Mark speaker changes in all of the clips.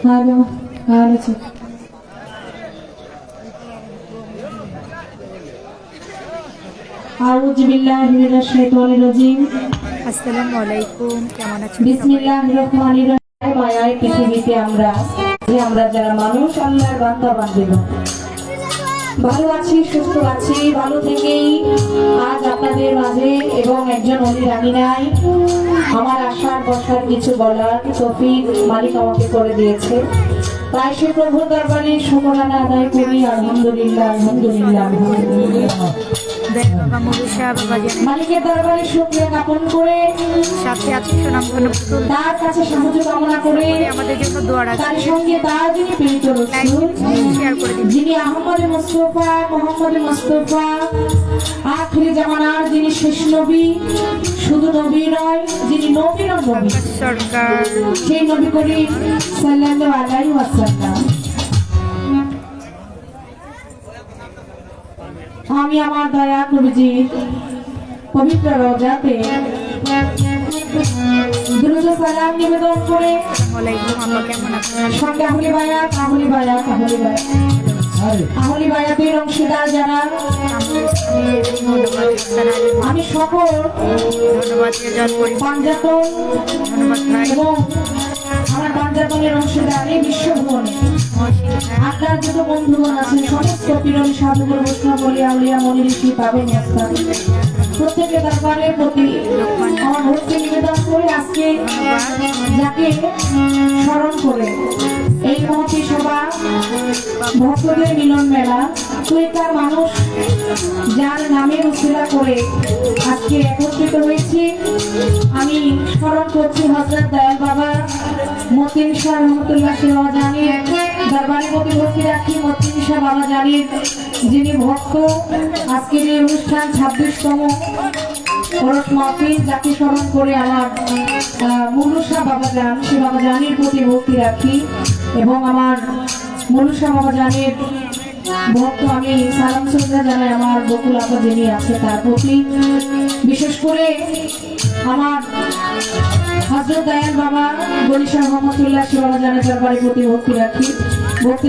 Speaker 1: Halo, halo cik. A'udzubillahi minasyaitonirrajim.
Speaker 2: আসসালামুয়ালাইকুম, কেমন আছেন?
Speaker 1: বিসমিল্লাহিররহমানিররহিম। মায়ায় পৃথিবীতে আমরা যারা মানুষ আল্লাহর বান্দা বান্দিগণ ভালো আছি, সুস্থ আছি, ভালো থেকেই আজ আপনাদের মাঝে এবং একজন অলির আমি নাই আমার আশার বসার কিছু বলার তৌফিক মালিক আমাকে করে দিয়েছে। তাই সে প্রভুর দরবারে শুকরানা আদায় করি। আলহামদুলিল্লাহ, আলহামদুলিল্লাহ, আলহামদুলিল্লাহ। মালিকের দরবারে শুকরিয়া জ্ঞাপন করে
Speaker 2: সাথে আছে সুনামধন্য পুতুল,
Speaker 1: তার কাছে সাহায্য কামনা করে
Speaker 2: আমাদের জন্য দোয়া রাখবেন।
Speaker 1: তার সঙ্গে তার যিনি প্রেরিত রাসূল,
Speaker 2: শেয়ার করে দিন,
Speaker 1: যিনি আহমদ মুস্তাফা, মোহাম্মদ মুস্তাফা, আখিরি জামানার যিনি শেষ নবী, শুধু নবী নয়, যিনি নবীর নবী
Speaker 2: সরকার,
Speaker 1: সেই নবী করিম সাল্লাল্লাহু আলাইহি ওয়াসাল্লাম। আমি আমার দয়া নবীজি পবিত্র রওজাতে দুরূদ ও সালাম নিবেদন করে
Speaker 2: আসসালামু আলাইকুম, আপা কেমন আছেন?
Speaker 1: সঙ্গে আহলি বায়াতের অংশীদার যারা আমি সকল
Speaker 2: ধন্যবাদ
Speaker 1: পাঞ্জাতন
Speaker 2: ধন্যবাদ ভাই,
Speaker 1: এবং আমার পাঞ্জাতনের অংশীদার এই বিশ্বভুবনে আপনার যত বন্ধুগণ আছেন সমস্ত পীরন সাধুগুরু বৈষ্ণব বলিয়া উলিয়া মনি ঋষি পাবেন প্রত্যেকের দরবারের প্রতি আমার ভক্তি নিবেদন করে আজকে যাকে স্মরণ করে এই মহতি সভা ভক্তদের মিলন মেলা তুইকার মানুষ যার নামে উশিলা করে আজকে একত্রিত হয়েছি। আমি স্মরণ করছি হযরত দয়াল বাবা মতিন শাহ রহমতুল্লাহ বাবা জানির দরবারে প্রতি ভক্তি রাখি। মতিন শাহ বাবা জানির যিনি ভক্ত, আজকের এই অনুষ্ঠান 26তম ওরস মাহফিল, যাকে স্মরণ করে আমার মনুষা বাবা জান, সে বাবা জানির প্রতি ভক্তি রাখি এবং আমার মনুষা বাবা জানির ভক্ত আমি সালাম শ্রদ্ধা জানাই আমার বকুল আপা যিনি আছে তার প্রতি। বিশেষ করে আমার হযরত দয়াল বাবা গনিশা রহমতুল্লাহ বাবা জানের দরবারে প্রতি ভক্তি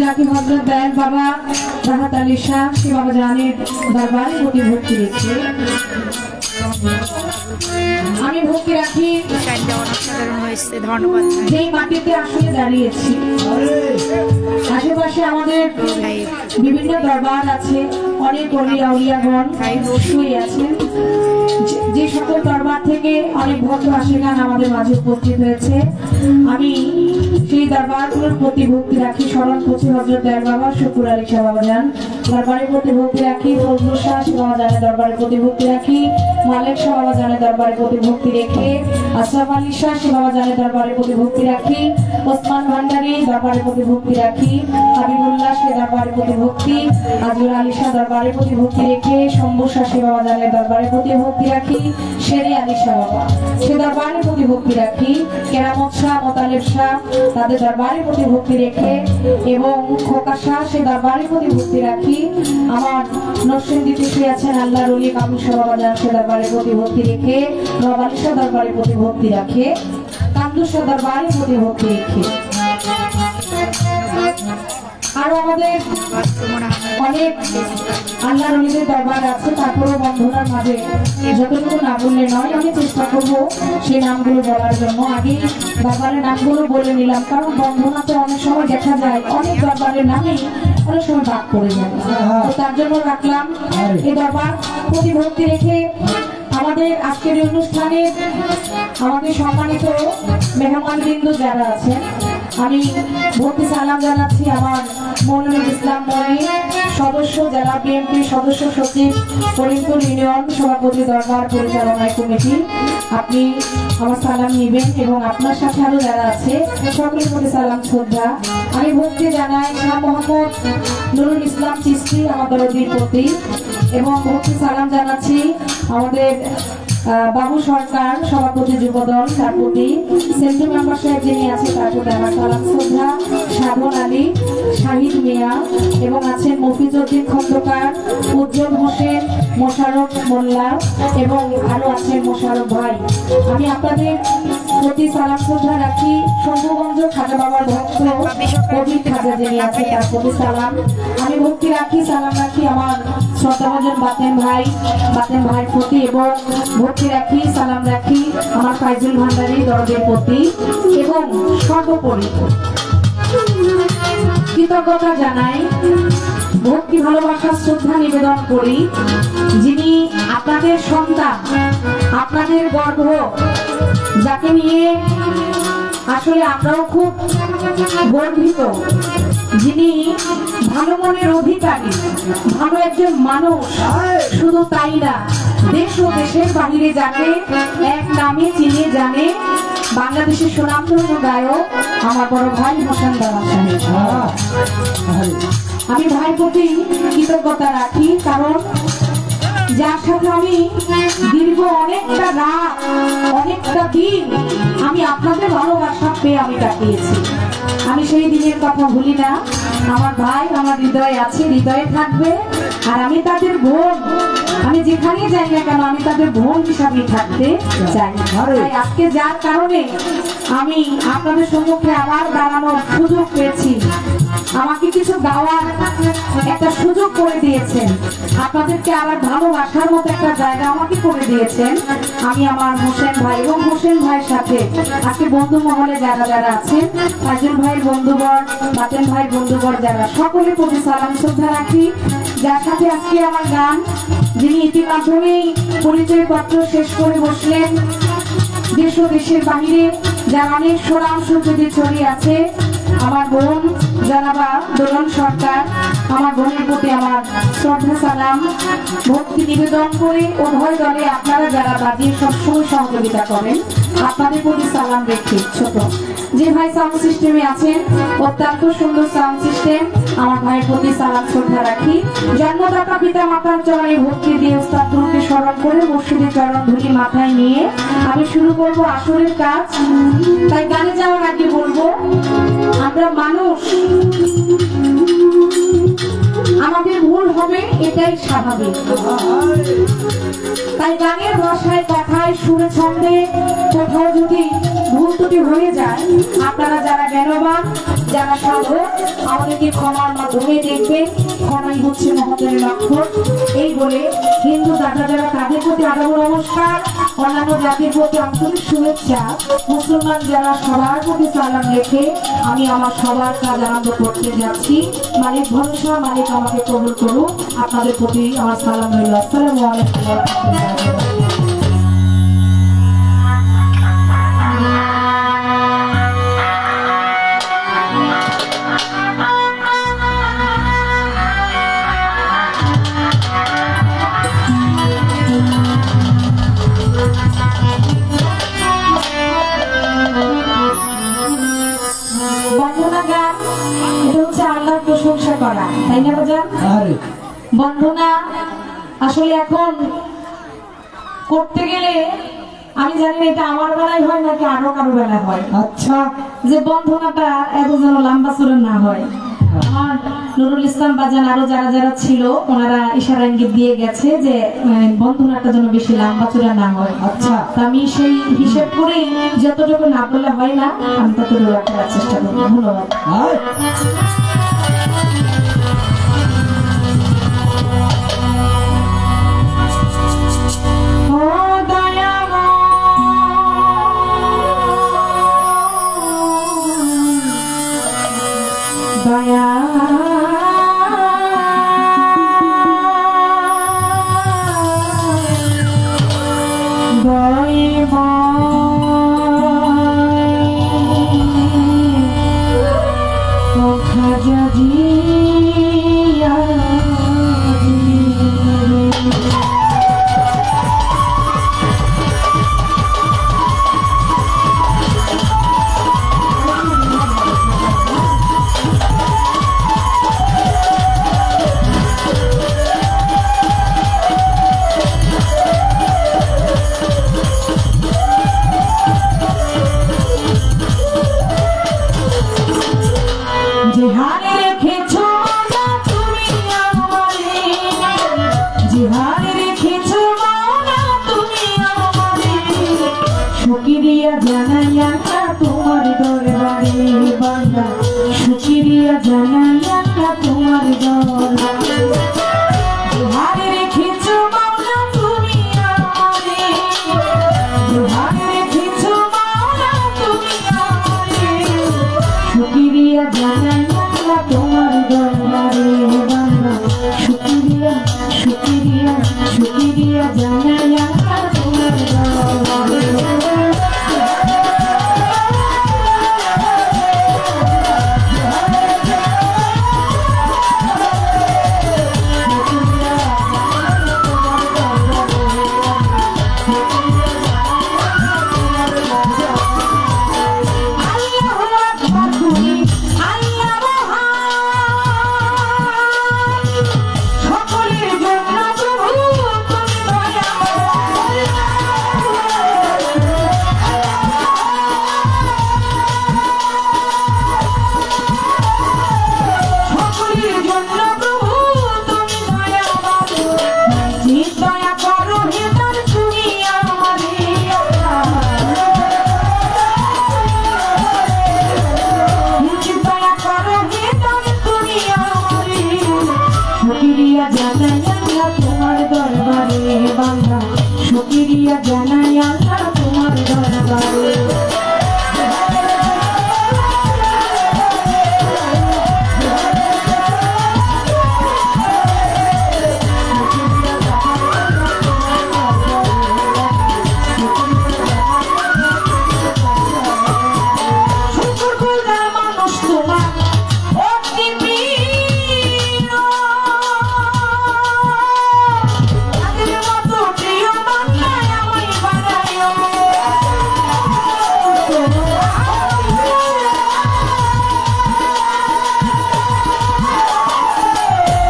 Speaker 1: রাখি হযরত দয়াল বাবা রাহাত আলী শাহ সে বাবা জানের দরবারে প্রতি ভক্তি রেখে আমি ভক্তি রাখি
Speaker 2: ধন্যবাদ।
Speaker 1: যেই মাটিতে আসলে দাঁড়িয়েছি আশেপাশে আমাদের বিভিন্ন দরবার আছে, অনেক অলিয়াগণ শুয়ে আছেন, যে সকল দরবার থেকে অনেক ভক্ত আশিকান আমাদের মাঝে উপস্থিত হয়েছে। আমি সেই দরবারগুলোর প্রতি ভক্তি রাখি। স্মরণ করছি হযরত দয়াল বাবা শুকুর আলী শাহ বাবা জান দরবারে প্রতি ভক্তি রাখি, ফজলুল শাহ বাবা জানের দরবারে প্রতি ভক্তি রাখি, মালিক শাহ বাবা জানের দরবারে প্রতি ভক্তি রেখে, আশরাফ আলী শাহ বাবা জানের দরবারে প্রতি ভক্তি রাখি, ওসমান ভান্ডারী দরবারে প্রতি ভক্তি রাখি, হাবিবুল্লাহ সে দরবারে প্রতি ভক্তি, আজমল আলী শাহ দরবারে প্রতি ভক্তি রেখে, শম্ভু শাহ বাবা জানের দরবারে প্রতি ভক্তি রাখি, শেরে আলী শাহ বাবা সে দরবারে প্রতি ভক্তি রাখি, কেরামত শাহ, মোতালেব শাহ তাদের দরবারে প্রতি ভক্তি রেখে এবং খোকা শাহ সে দরবারে প্রতি ভক্তি রাখি। আমার নরসিংদীতে শুয়ে আছেন আল্লাহর ওলি কামরুল শাহ বাবা জান সে দরবারে প্রতি ভক্তি রেখে, নওয়াব আলী শাহ দরবারে প্রতি ভক্তি রাখে, কামরুল শাহ দরবারে প্রতি ভক্তি রেখে আরো আমাদের অনেক আল্লাহর ওলিদের দরবার আছে। তারপরেও বন্ধনার মাঝে যতটুকু না বললে নয়, আমি চেষ্টা করবো সেই নামগুলো বলার জন্য। আগে দরবারের নামগুলো বলে নিলাম, কারণ বন্ধনাতে অনেক সময় দেখা যায় অনেক দরবারের নামে অনেক সময় ভাগ করে যায়, তো তার জন্য রাখলাম এই দরবার প্রতি ভক্তি রেখে। আমাদের আজকের এই অনুষ্ঠানে আমাদের সম্মানিত মেহমান বিন্দু যারা আছেন আমি ভক্তি সালাম জানাচ্ছি আমার মনিরুল ইসলাম মনি সদস্য, জেলা বিএনপি সদস্য সচিব, করিমপুর ইউনিয়ন সভাপতি, দরবার পরিচালনা কমিটি। আপনি আমার সালাম নেবেন এবং আপনার সাথে আরো যারা আছে সকলের প্রতি সালাম শ্রদ্ধা। আমি ভক্তি জানাই শাহ মোহাম্মদ নুরুল ইসলাম চিশতি আমার দরদির প্রতি এবং ভক্তি সালাম জানাচ্ছি আমাদের বাবু সরকার সভাপতি যুবদল তার প্রতি, সেন্ট্রাল মেম্বার সাহেব যিনি আছে তার প্রতি আমার সালাম শ্রদ্ধা। সাধন আলী, শাহিদ মিয়া এবং আছেন মফিজউদ্দিন খন্দকার, উজ্জ্বল হোসেন, মোশাররফ মোল্লা এবং আরো আছেন মোশাররফ ভাই। আমি আপনাদের প্রতি সালাম শ্রদ্ধা রাখি। শম্ভুগঞ্জ খাজা বাবার ভক্ত কবি খাজা যিনি আছে তার প্রতি সালাম। আমি ভক্তি রাখি, সালাম রাখি আমার শ্রদ্ধাভাজন বাতেন ভাইয়ের প্রতি এবং ভক্তি রাখি, সালাম রাখি আমার ফাইজুল ভান্ডারী দরদের প্রতি এবং সর্বোপরি কৃতজ্ঞতা জানাই, ভক্তি ভালোবাসা শ্রদ্ধা নিবেদন করি যিনি আপনাদের সন্তান, আপনাদের গর্ব, যাকে নিয়ে আসলে আমরাও খুব গর্বিত, যিনি ভালো মনের অধিকারী, ভালো একজন মানুষ। শুধু তাই না, দেশ ও দেশের বাহিরে যাকে এক নামে চিনে জানে, বাংলাদেশের সুনামধন্য গায়ক আমার বড় ভাই হোসেন দাদা সাহেব। আমি ভাই প্রতি কৃতজ্ঞতা রাখি, কারণ যার সাথে আমি দীর্ঘ অনেকটা রাত, অনেকটা দিন আমি আপনাদের ভালোবাসা পেয়ে আমি কাটিয়েছি। আমি সেই দিনের কথা ভুলি না। আমার ভাই আমার হৃদয়ে আছে, হৃদয়ে থাকবে, আর আমি তাদের বোন। আমি যেখানে যাই না কেন আমি তাদের বোন হিসাবে থাকতে চাই। তাই আজকে যার কারণে আমি আপনাদের সম্মুখে আবার দাঁড়ানোর সুযোগ পেয়েছি, আমাকে কিছু গাওয়ার একটা সুযোগ করে দিয়েছেন, আপনাদেরকে আবার ভালোবাসার মতো একটা জায়গা আমাকে করে দিয়েছেন। আমি আমার হোসেন ভাই এবং হোসেন ভাইয়ের সাথে আজকে বন্ধু মহলে যারা যারা আছেন, ফাইজুল ভাইয়ের বন্ধুবর, বাতেন ভাইয়ের বন্ধুবর, যারা সকলের প্রতি সালাম শ্রদ্ধা রাখি। যার সাথে আজকে আমার গান, যিনি ইতিমাধ্যমেই পরিচয়পত্র শেষ করে বসলেন, দেশ ও দেশের বাহিরে যার অনেক সুনাম সুখ্যাতি ছড়িয়ে আছে, আমার বোন জানাবা দোলন সরকার, আমার বোনের প্রতি আমার শ্রদ্ধা সালাম ভক্তি নিবেদন করে উভয় দলে আপনারা যারা বাজিয়ে সবসময় সহযোগিতা করেন, আপনাদের প্রতি সালাম রেখে ছোট যে ভাই সাউন্ড সিস্টেমে আছেন, অত্যন্ত সুন্দর সাউন্ড সিস্টেম, আমার ভাইয়ের প্রতি সালাম শ্রদ্ধা রাখি। জন্মদাতা পিতা মাতার চরণে ভক্তি দিয়ে উস্তাদ গুরুকে স্মরণ করে মুর্শিদের চরণ ধুলি মাথায় নিয়ে আমি শুরু করব আসরের কাজ। তাই গানে যাওয়ার আগে বলবো, আমরা মানুষ, আমাদের ভুল হবে, এটাই স্বাভাবিক। তাই গানের ভাষায়, কথায়, সুরে, ছন্দে কোথাও যদি ভুল ত্রুটি হয়ে যায়, আপনারা যারা জ্ঞানবান, যারা সাধক, আমাদেরকে ক্ষমার মাধ্যমে দেখবেন। ক্ষমাই হচ্ছে মহতের লক্ষণ। এই বলে হিন্দু দাদা যারা তাদের প্রতি আদব নমস্কার, অন্যান্য জাতির প্রতি আন্তরিক শুভেচ্ছা, মুসলমান যারা সবার প্রতি সালাম রেখে আমি আমার সবার কাজ আরম্ভ করতে যাচ্ছি। মালিক ভরসা, মালিক আমাকে কবুল করুন। আপনাদের প্রতি আমার সালাম রইল। আসসালামু আলাইকুম ওয়া রাহমাতুল্লাহি। বন্দনা গান, এটা হচ্ছে আল্লাহর প্রশংসা করা, তাই না বাজান? বন্দনা আসলে এখন করতে গেলে আমি জানি না এটা আমার বেলায় হয় নাকি আরো কারো বেলায় হয়। আচ্ছা, যে বন্ধনাটা এত যেন লম্বা চূড়া না হয়। আমার নুরুল ইসলাম বাজান আরো যারা যারা ছিল ওনারা ইশারা ইঙ্গিত দিয়ে গেছে যে বন্ধনাটা যেন বেশি লম্বা চূড়া না হয়। আচ্ছা, আমি সেই হিসেব করে যতটুকু না বললে হয় না, আমি ততটুকু রাখার চেষ্টা করবো। ধন্যবাদ। বিহারে রেখেছো মাওলা তুমি আমারে, শুকরিয়া জানাই আল্লাহ তোমার দরবারে বান্দা, শুকরিয়া জানাই আল্লাহ তোমার দরবারে। বিহারে রেখেছো মাওলা তুমি আমারে, বিহারে রেখেছো মাওলা তুমি আমারে, শুকরিয়া জানাই আল্লাহ তোমার দরবারে বান্দা, শুকরিয়া শুকরিয়া শুকরিয়া জানাই আল্লাহ তোমার দরবারে। শুকরিয়া জানাই আল্লাহ তোমার দরবারে বান্দা, শুকরিয়া জানাই আল্লাহ তোমার দরবারে। শুকরগুজার মানুষ তোমার অতি প্রিয়, তাদের মতো প্রিয় বান্দায় আমায় বানায়ো।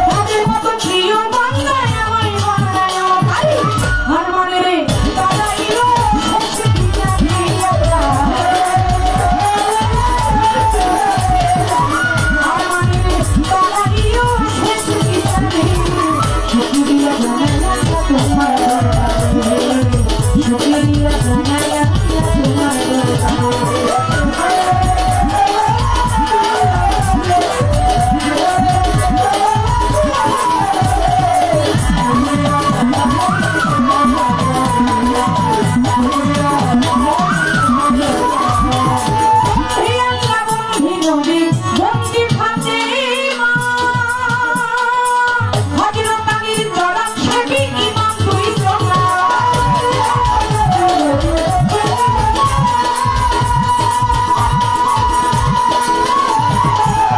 Speaker 1: তাদের মতো প্রিয় বান্দায় আমায় বানায়ো। আর মনে রে বানাইও শেষ দিয়া দিয়া, আর মনে রে বানাইও শেষ দিয়া দিয়া। শুকরিয়া জানাই আল্লাহ তোমার দরবারে, শুকরিয়া জানাই আল্লাহ তোমার দরবারে। প্রিয়াঙ্কা বন্ধি নদী বন্দি ফাতেমা, হযরত আলীর চরণ সেবী ইমাম দুই সোনা।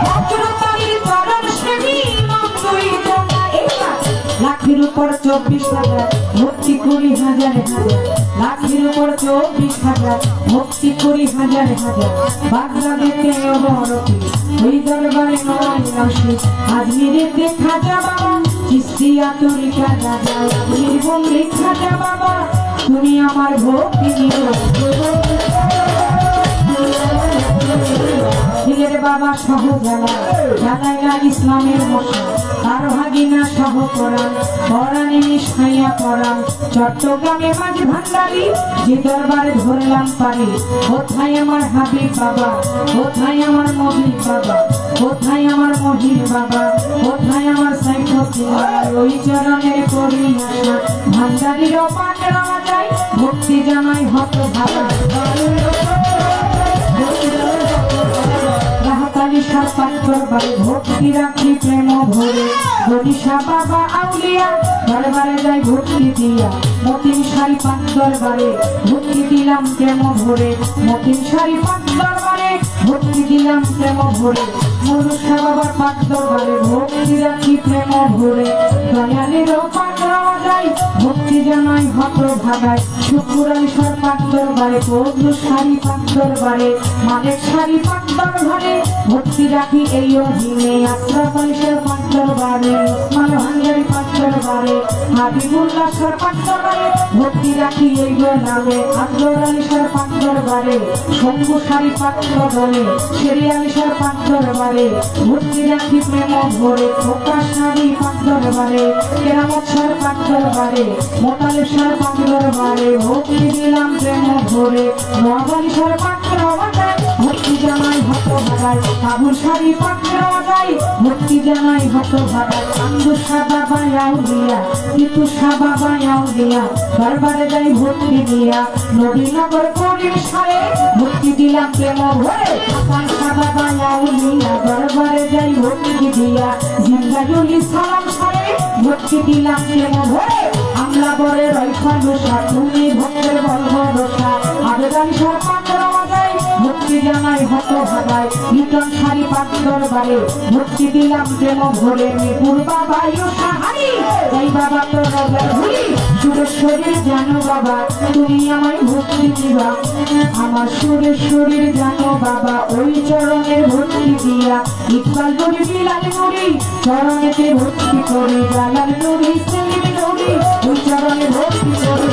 Speaker 1: হযরত আলীর চরণ সেবী ইমাম দুই সোনা। লাখের উপর 24,000 ভক্তি করি হাজার হাজার, লাখের উপর 24,000 ভক্তি করি হাজার হাজার। বাগদাদেতে অবরতি ওই দরবারে নয় নসি, আজমিরেতে খাজা বাবা, চিশতিয়া তরিকা রাজা, বীরবন্দি খাজা বাবা, তুমি আমার ভক্তি নিও। ছেলের বাবা সহজালা জানাইলা ইসলামের মশা, তার ভাগিনা সহ করান পরাণে নিষ্ঠাইয়া করান। চট্টগ্রামে মাঝ ভান্ডারি যে দরবারে ধরলাম পারি, কোথায় আমার হাবিব বাবা, কোথায় আমার মহির বাবা, কোথায় আমার মহির বাবা, কোথায় আমার সাইফুল্লাহ। ওই চরণের করি আশা ভান্ডারিরও পাঠ রাওয়া যায়, ভক্তি জানাই হত ভাবা। রাহাতালিশার পাত্তর বাড়ি ভক্তি রাখি প্রেম ভরে, গরিষা বাবা আউলিয়া দরবারে যাই ভক্তি দিয়া। মতিন শাড়ি পাক দরবারে ভক্তি দিলাম প্রেম ভরে, মতিন শাড়ি পাক দরবারে ভক্তি দিলাম প্রেম ভরে। মনুষা বাবার পাক দরবারে ভক্তি রাখি প্রেম ভরে, দয়ালেরও পাক রাওয়া যায় ভক্তি জানাই হত ভাগায়। শুকুরালিশার পাক দরবারে পদ্ম শাড়ি পাক দরবারে, মালিক শাড়ি পাক দরবারে ভক্তি রাখি এই অধীনে। আশরাফ আলীর পাক দরবারে, ওসমান ভান্ডারি পাক দরবারে, হাবিবুল্লাহ সরকার দরবারে ভক্তি রাখি এই গো নামে আব্দুল আলী সরকার দরবারে শম্ভু সারি পাত্র দলে শেরি আলী সরকার দরবারে ভক্তি রাখি প্রেম ভরে প্রকাশ সারি পাত্র দরবারে কেরামত সরকার দরবারে মোতালে সরকার দরবারে ভক্তি দিলাম প্রেম ভরে মহাবালী সরকার দরবারে ভক্তি জানাই হত ভাগাই আবুল সারি পাত্র যায় ভক্তি জানাই হত ভাগাই আন্দু সাদা বায়াও দিয়া কিন্তু সাবা বায়াও দিয়া দরবারে যাই ভক্তি দিয়া নবীনগর করিম সারে ভক্তি দিলাম প্রেম ভরে আসান সাদা বায়াও দিয়া দরবারে যাই ভক্তি দিয়া জিন্দাজুলি সালাম সারে ভক্তি দিলাম প্রেম ভরে আমলা বরে রইফানুষা তুমি ভক্তের বলভরসা আবেদন সরকার যায় ভক্তি জানাই হত ভাগাই লিটন সারি পাত্র দরবারে ভক্তি দিলাম প্রেম ভরে মিপুর বাবা সাহারি এই বাবা তো রবের ভুলি সুরেশ্বরীর জানো বাবা তুমি আমায় ভক্তি দিবা আমার সুরেশ্বরীর জানো বাবা ওই চরণের ভক্তি দিয়া ইকবাল নুরি বিলাল নুরি চরণেতে ভক্তি করে জালাল নুরি সেলিম নুরি ওই চরণে ভক্তি করে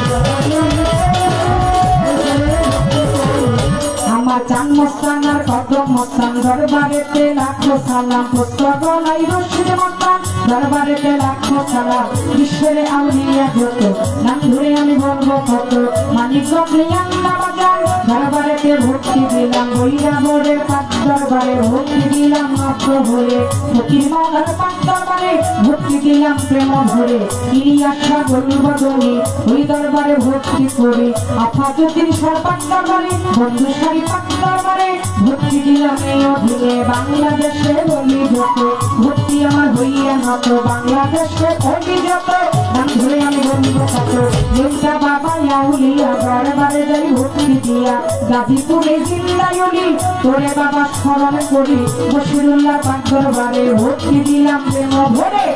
Speaker 1: আমার চান মস্তান আর কদম মস্তান দরবারেতে লাখো সালাম পুত্র গলাই রশিদ মস্তান দরবারেতে লাখো সালাম ঈশ্বরে আউলিয়া যত নাম ধরে আমি বলবো কত মানিক গপ্রিয়ান্না বাজার দরবারেতে ভক্তি দিলাম বইরা বরের পাঁচ দরবারে ভক্তি দিলাম মাত্র হয়ে ফকির মালার পাঁচ দরবারে ভক্তি দিলাম প্রেম ভরে ইলিয়াসা গরুর বদলে ওই দরবারে ভক্তি করে আফাজুদ্দিন সরকার দরবারে বন্ধু সারি পাঁচ দরবারে ভক্তি দিলাম এই অধীনে বাংলাদেশে বলি যত ভক্তি আমার হইয়া নত বাংলাদেশে বলি যত নাম ধরে আমি বলবো কত যেটা বাবা আউলিয়া দরবারে যাই ভক্তি দিয়া গাজীপুরে জিন্দায়লি তোরে বাবা স্মরণ করি বশিরুল্লাহ পাক দরবারে ভক্তি দিলাম প্রেম ভরে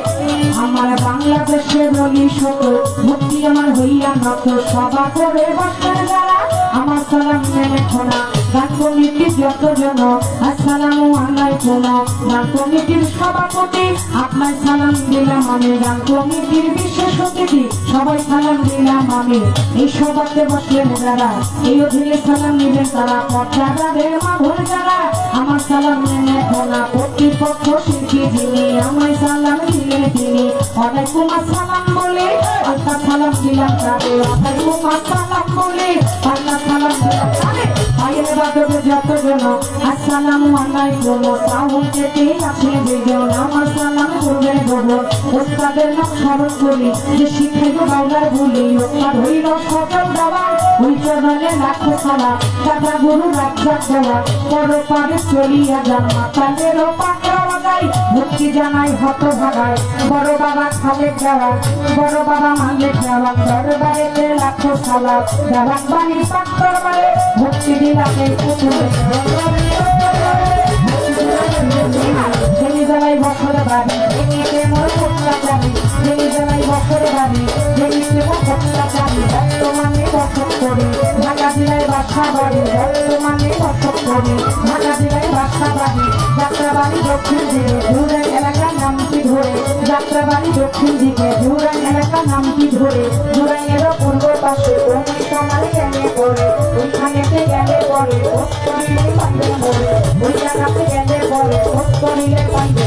Speaker 1: আমার বাংলাদেশে বলি শত ভক্তি আমার হইয়া নত সভা করে বসেন যারা আমার সালাম মেনে খোনা গান কমিটির যতজন আসসালামু আলাইকুম গান কমিটির সভাপতি আপনার সালাম দিলাম আমি গান কমিটির বিশেষ অতিথি সবাই সালাম দিলাম আমি এই সভাতে বসলেন যারা এই অধীনে সালাম নিবেন তারা পর্যাদারের মাঘর যারা আমার সালাম মেনে খোনা কর্তৃপক্ষ শিল্পী যিনি আমায় সালাম দিলেন তিনি ওয়ালাইকুম আসসালাম বলে আল্লাহ সালাম দিলাম তাদের ওয়ালাইকুম আসসালাম বলে আল্লাহ সালাম দিলাম তাদের আয়ের বাদবে যতজন আসসালামু আলাইকুম সাউন্ড থেকে আছে যেজন আমার সালাম করবে গো ওস্তাদের নাম স্মরণ করি যে শিখাইব বাংলার বলি ওস্তাদ হইল সকল দেওয়া ওই চরণে লাখো সালাম দাদা গুরু রাজ্জাক দেওয়া পরে পরে চলিয়া যান মাতালেরও পাকড়া বাজাই ভক্তি জানাই হত ভাগায় বড় বাবা খালেক দেওয়া বড় বাবা মালিক দেওয়া দরবারেতে লাখো সালাম দেওয়ান বাণীর পাক দরবারে ভক্তি দিলাম এই পুতুলে জ্বালাই বছর বাড়ি জমিতে মোর কোটলা যাবি জমি জ্বালাই বছর বাড়ি জমিতে মোর কোটলা যাবি বর্তমানে বসত করি ঢাকা জেলায় বাসা বাড়ি বর্তমানে বসত করি ঢাকা জেলায় বাসা বাড়ি যাত্রাবাড়ি দক্ষিণ দিকে জুরাই এলাকা নামটি ধরে যাত্রাবাড়ি দক্ষিণ দিকে জুরাই এলাকা নামটি ধরে জুরাইয়েরও পূর্ব পাশে ওই সমানে গেলে পড়ে ওইখানেতে গেলে পড়ে করিলে পাইবে মরে ওই জায়গাতে গেলে পড়ে করিলে পাইবে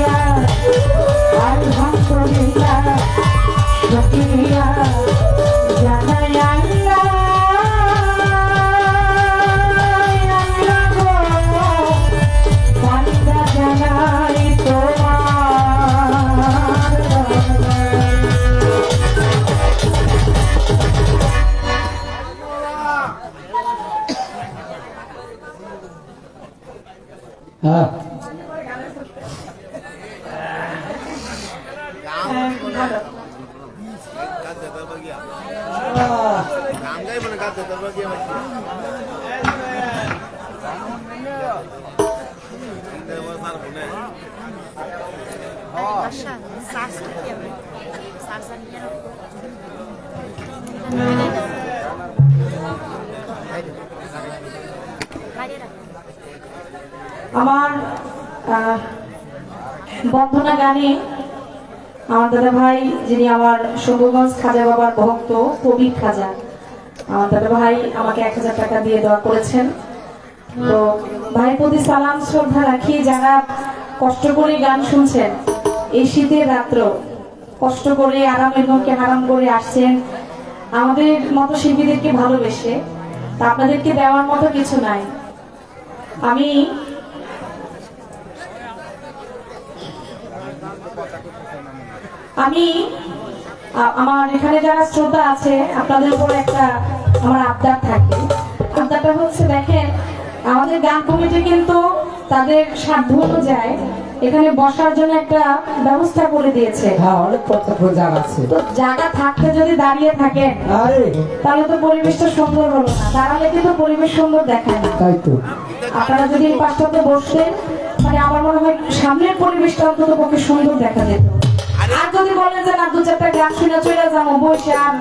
Speaker 1: শুক্রিয়া আলহামদুলিল্লাহ শুক্রিয়া জানাই আল্লাহ আল্লাহ গো বান্দা জানাই তোমার
Speaker 3: হ্যাঁ
Speaker 2: আশা সার্চ করতে হবে সার্চ নিয়ে
Speaker 1: আমার বন্ধনা গানে আমার দাদা ভাই যিনি আমার শম্ভুগঞ্জ খাজা বাবার ভক্ত কবির খাজা আমার দাদা ভাই আমাকে 1000 টাকা দিয়ে দেওয়া করেছেন। তো ভাইয়ের প্রতি সালাম শ্রদ্ধা রাখি। যারা কষ্ট করে গান শুনছেন এই শীতের রাত্র কষ্ট করে আরামের ঘরকে হারাম করে আসছেন আমাদের মতো শিল্পীদেরকে ভালোবেসে, তা আপনাদেরকে দেওয়ার মতো কিছু নাই। আমি আমার এখানে যারা শ্রোতা আছে আপনাদের উপর একটা আমার আবদার থাকে। আবদারটা হচ্ছে, দেখেন আমাদের গান কমিটি কিন্তু তাদের সাধ্য অনুযায়ী এখানে বসার জন্য একটা ব্যবস্থা করে দিয়েছে।
Speaker 3: হ্যাঁ অনেক পর্যাপ্ত জায়গা আছে।
Speaker 1: তো জায়গা থাকতে যদি দাঁড়িয়ে থাকেন
Speaker 3: আরে
Speaker 1: তাহলে তো পরিবেশটা সুন্দর হলো না, দাঁড়ালে কিন্তু পরিবেশ সুন্দর দেখায় না।
Speaker 3: তাই তো
Speaker 1: আপনারা যদি এই পাশটাতে বসতেন মানে আমার মনে হয় সামনের পরিবেশটা অন্তত পক্ষে সুন্দর দেখা যেত। আর যদি বলেন যে না 2-4টা গান শুনে চলে যাবো বসে আর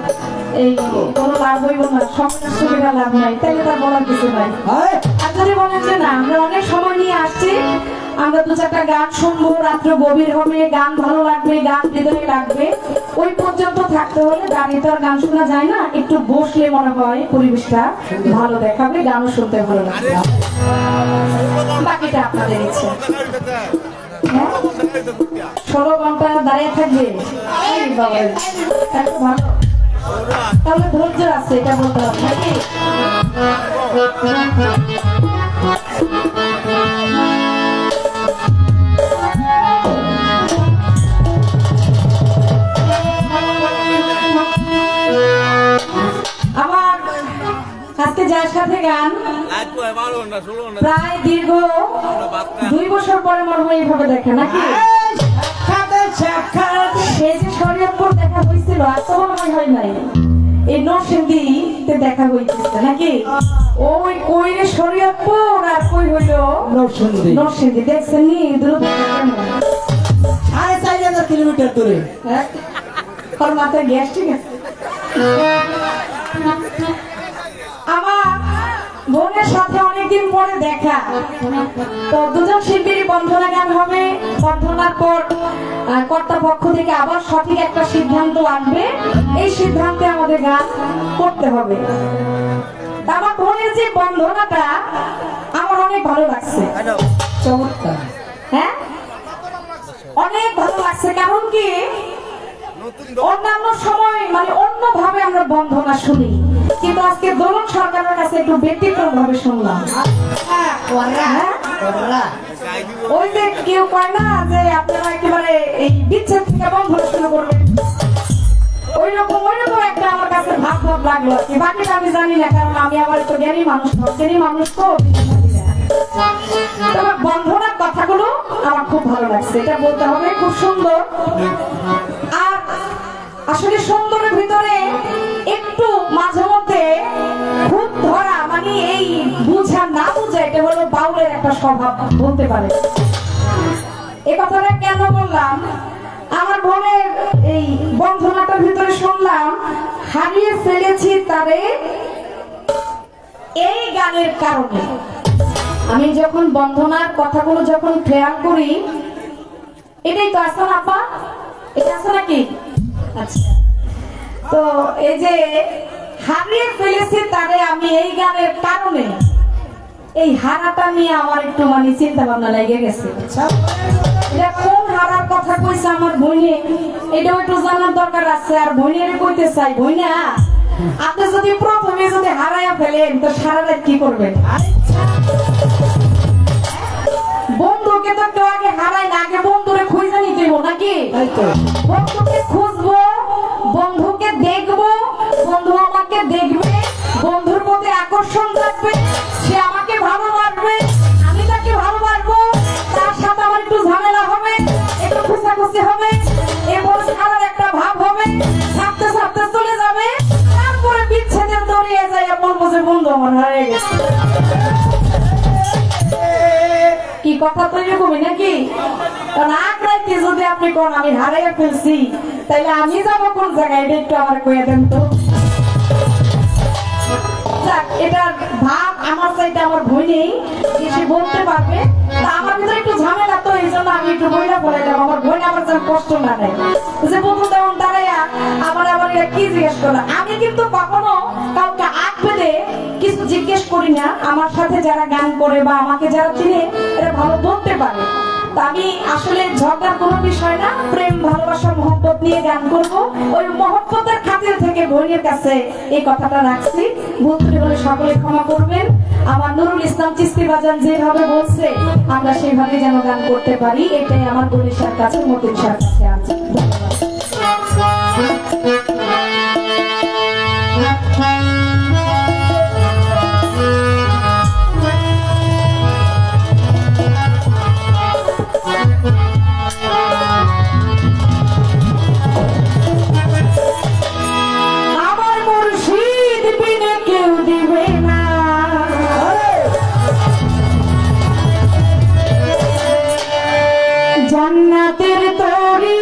Speaker 1: এই কোনো লাভ হইব না, সময়ের সুবিধা লাভ নাই, তাহলে তার বলার কিছু নাই।
Speaker 3: আরে
Speaker 1: আর যদি বলেন যে না আমরা অনেক সময় নিয়ে আসছি, আমরা 2-4টা গান শুনবো, রাত্র গভীর হবে, গান ভালো লাগবে, গান হৃদয়ে লাগবে, ওই পর্যন্ত থাকতে হলে দাঁড়িয়ে তো আর গান শোনা যায় না, একটু বসলে মনে হয় পরিবেশটা ভালো দেখাবে, গানও শুনতে ভালো লাগবে। বাকিটা আপনাদের ইচ্ছে। হ্যাঁ 16 ঘন্টা দাঁড়িয়ে থাকবে এই বাবা, তাহলে ভালো, তাহলে ধৈর্য আছে এটা বলতে হবে নাকি? আমার আজকে যার সাথে গান প্রায় দীর্ঘ 2 বছর পরে মনে হয় এইভাবে দেখে নাকি? সেই যে শরীয়তপুর দেখা হয়েছিল আর তো মনে হয় নাই, এই নরসিংদীতে দেখা হয়েছে নাকি? ওই কইরে শরীয়তপুর আর কই হইল নরসিংদী, দেখছেন নি দূরত্ব কেমন?
Speaker 3: 4.5 কিলোমিটার দূরে।
Speaker 1: হ্যাঁ ওর মাথায় গ্যাস ঠিক আছে। আমার বোনের সাথে অনেকদিন পরে দেখা, তো দুজন শিল্পীর বন্ধনা গান হবে। বন্ধনার পর কর্তা পক্ষ থেকে আবার সঠিক একটা সিদ্ধান্ত আনবে, এই সিদ্ধান্তে আমাদের গান করতে হবে। তা আমার বোনের যে বন্ধনাটা আমার অনেক ভালো লাগছে,
Speaker 3: চমৎকার।
Speaker 1: হ্যাঁ অনেক ভালো লাগছে। কারণ কি অন্যান্য সময় মানে অন্যভাবে আমরা বন্ধনা শুনি, কিন্তু আজকে দোলন সরকারের কাছে একটু ব্যতিক্রম ভাবে শুনলাম। হ্যাঁ? ওই যে কেউ কয় না যে আপনারা একেবারে এই বিচ্ছেদ থেকে বন্ধনা শুরু করবেন, ওইরকম একটা আমার কাছে ভাব ভাব লাগলো আর কি। বাকিটা আমি জানি না, কারণ আমি আবার তো জ্ঞানী মানুষ তো। তবে বন্ধনার কথাগুলো আমার খুব ভালো লাগছে, এটা বলতে হবে, খুব সুন্দর। আর আসলে সুন্দরের ভিতরে একটু মাঝে মধ্যে খুব ধরা, মানে এই বুঝা না বুঝা, এটা হলো বাউলের একটা স্বভাব বলতে পারে। এই কথাটা কেন বললাম, আমার বোনের এই বন্ধনাটার ভিতরে শুনলাম, হারিয়ে ফেলেছি তারে এই গানের কারণে। আমি যখন বন্ধনার কথাগুলো যখন খেয়াল করি, এটাই তো আসল আপা, এটা আছে নাকি? আচ্ছা, তো এই যে হারিয়ে ফেলেছি তারে আমি এই গানের কারণে, এই হারাটা নিয়ে আমার একটু মানে চিন্তা ভাবনা লেগে গেছে। এটা কোন বইনে এটাও একটু জানার দরকার আছে। আর বইনের কইতে চাই, বইনা আপনি যদি প্রথমে যদি হারাইয়া ফেলেন তো সারা রাত কি করবেন? বন্ধুকে তো কেউ আগে হারায় না, আগে বন্ধুরে খুঁজে নিতে হইব নাকি?
Speaker 3: তাই তো।
Speaker 1: বন্ধুকে খুঁজবো, বন্ধুকে দেখবো, বন্ধু আমাকে দেখবে, বন্ধুর প্রতি আকর্ষণ থাকবে, সে আমাকে ভালোবাসবে, আমি তাকে ভালোবাসবো, তার সাথে আমার একটু ঝামেলা হবে, একটু খুঁচাখুচি হবে, এরপর সারার একটা ভাব হবে, ছাপতে ছাপতে চলে যাবে, তারপরে বিচ্ছেদের দড়িয়ে যায়, বলবো যে বন্ধু আমার হারিয়ে গেছে। কি কথা তো এরকমই নাকি? কারণ আগ্রাইতে যদি আপনি কোন আমি হারিয়ে ফেলছি, তাইলে আমি যাবো কোন জায়গায়? এটা একটু আমার কয়ে দেন তো। যাক, এটার ভাব আমার চাইতে আমার ভয় নেই, সে বলতে পারবে। তা আমার ভিতরে একটু ঝামেলা, তো এই জন্য আমি একটু বইটা পড়াইলাম। আমার বই আমার যেন কষ্ট না নেয়, যে বন্ধু তেমন দাঁড়াইয়া আবার এরা কি জিজ্ঞেস করলো। আমি কিন্তু কখনো কাউকে আগ পেলে কিছু জিজ্ঞেস করি না। আমার সাথে যারা গান করে বা আমাকে যারা চিনে এরা ভালো বলতে পারে। তা আমি আসলে ঝগড়ার কোনো বিষয় না, প্রেম ভালোবাসা মহব্বত নিয়ে গান করব। ওই মহব্বতের খাতির থেকে বোনের কাছে এই কথাটা রাখছি। ভুল ত্রুটি হলে সকলে ক্ষমা করবেন। আমার নুরুল ইসলাম চিস্তি বাজান যেভাবে বলছে আমরা সেইভাবে যেন গান করতে পারি, এটাই আমার গণেশের কাছে, মতিন সার কাছে আছে। ধন্যবাদ। আমার মুর্শিদ বিনে কেউ দিবে না, জান্নাতের তরি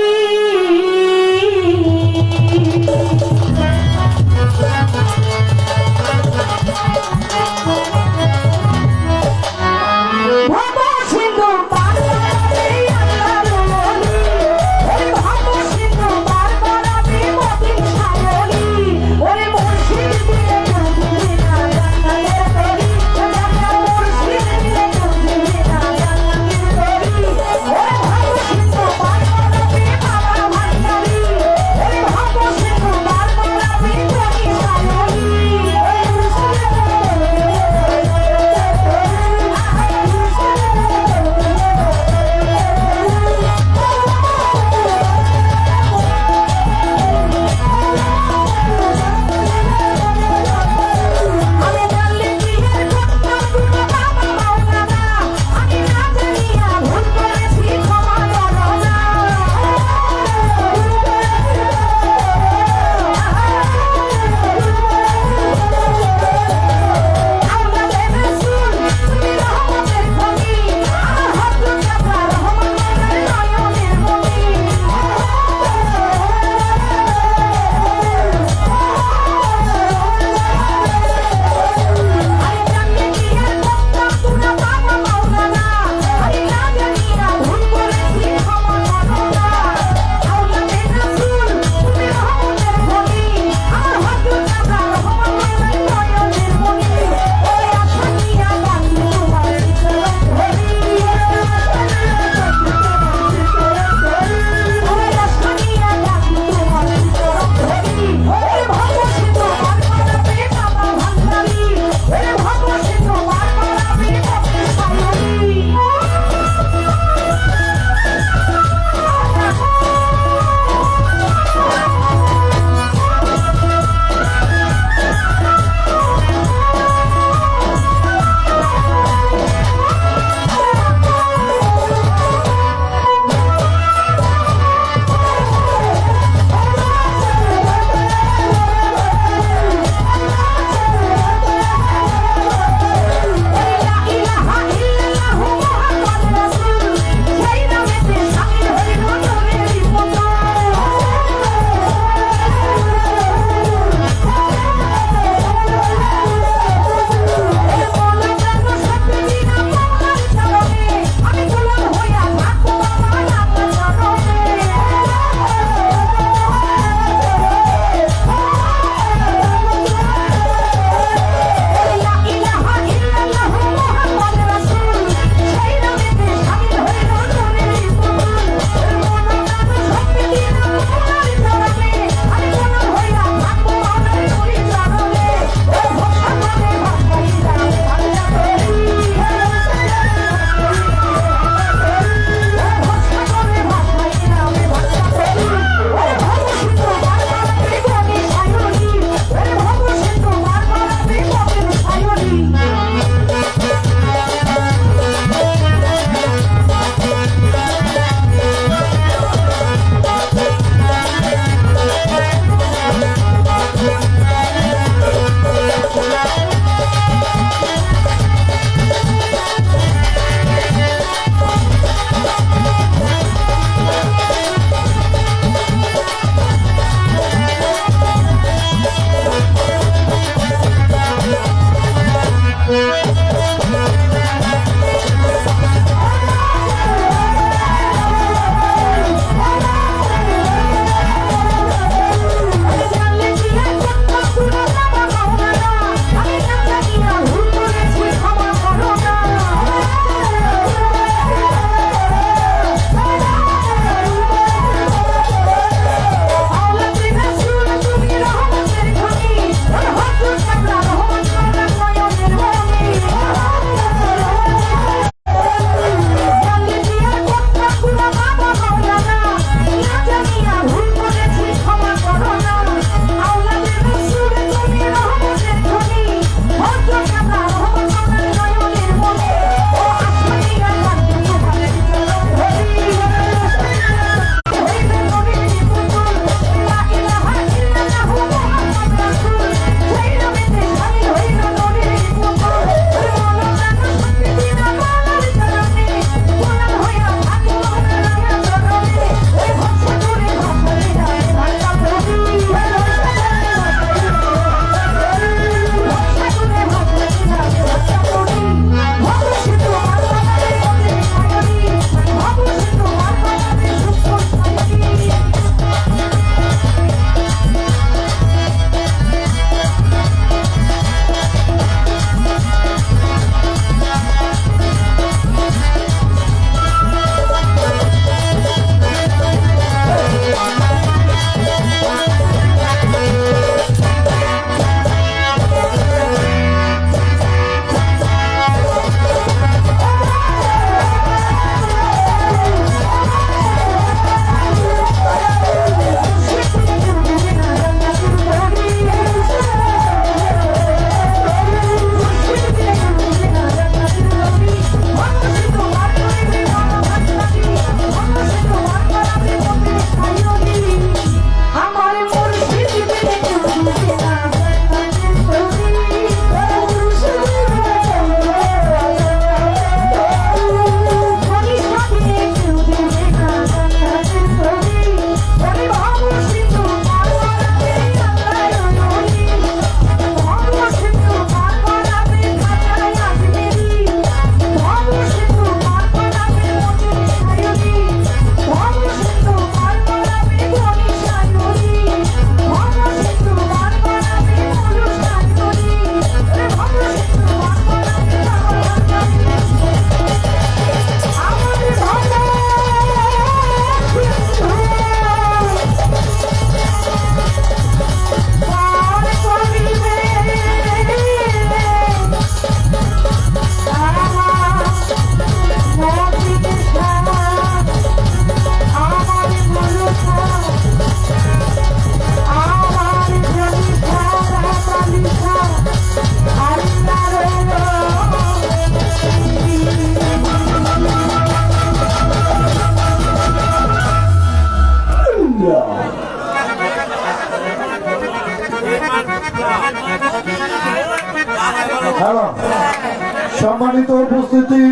Speaker 4: সম্মানিত উপস্থিতি,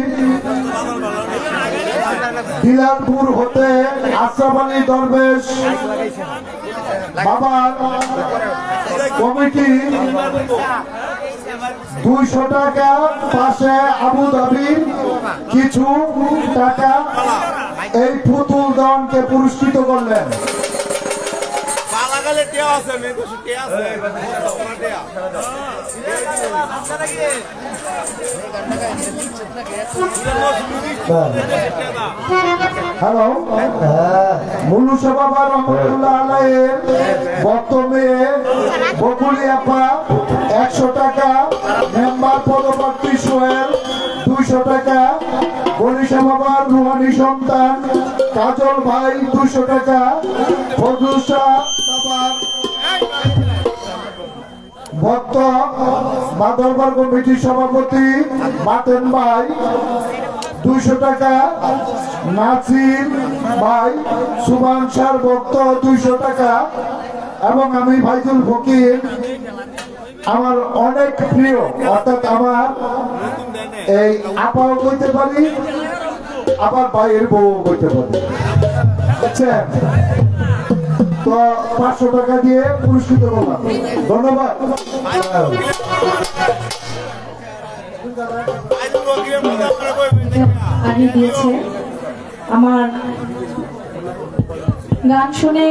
Speaker 4: দিলানপুর হতে আশরাফ আলী দরবেশ বাবার কমিটি 200 টাকা, পাশে আবুধাবি কিছু টাকা এই পুতুল দনকে পুরস্কৃত করলেন। হ্যালো, মুলুসা বাবা রহমতুল্লাহ আলাইহির বর্তমানে বকুলি আপা 100 টাকা, মেম্বার পদপ্রার্থী সোহেল 200 টাকা, বনিশা বাবার রুহানি সন্তান কাজল ভাই 200 টাকা, ফজলুল শাহ বাবার ভক্ত মাদরবার কমিটির সভাপতি মাতেন ভাই 200 টাকা, নাসির ভাই সুবান শাহ ভক্ত 200 টাকা, এবং আমি ভাইজুল ফকির আমার অনেক প্রিয়, অর্থাৎ আমার এই আপাও বলতে পারি, আবার ভাইয়ের বউ বলতে পারি, বুঝছেন? তো 500 টাকা দিয়ে পুরস্কৃত করলাম। ধন্যবাদ।
Speaker 1: আগে দিয়েছে আমার গান শুনে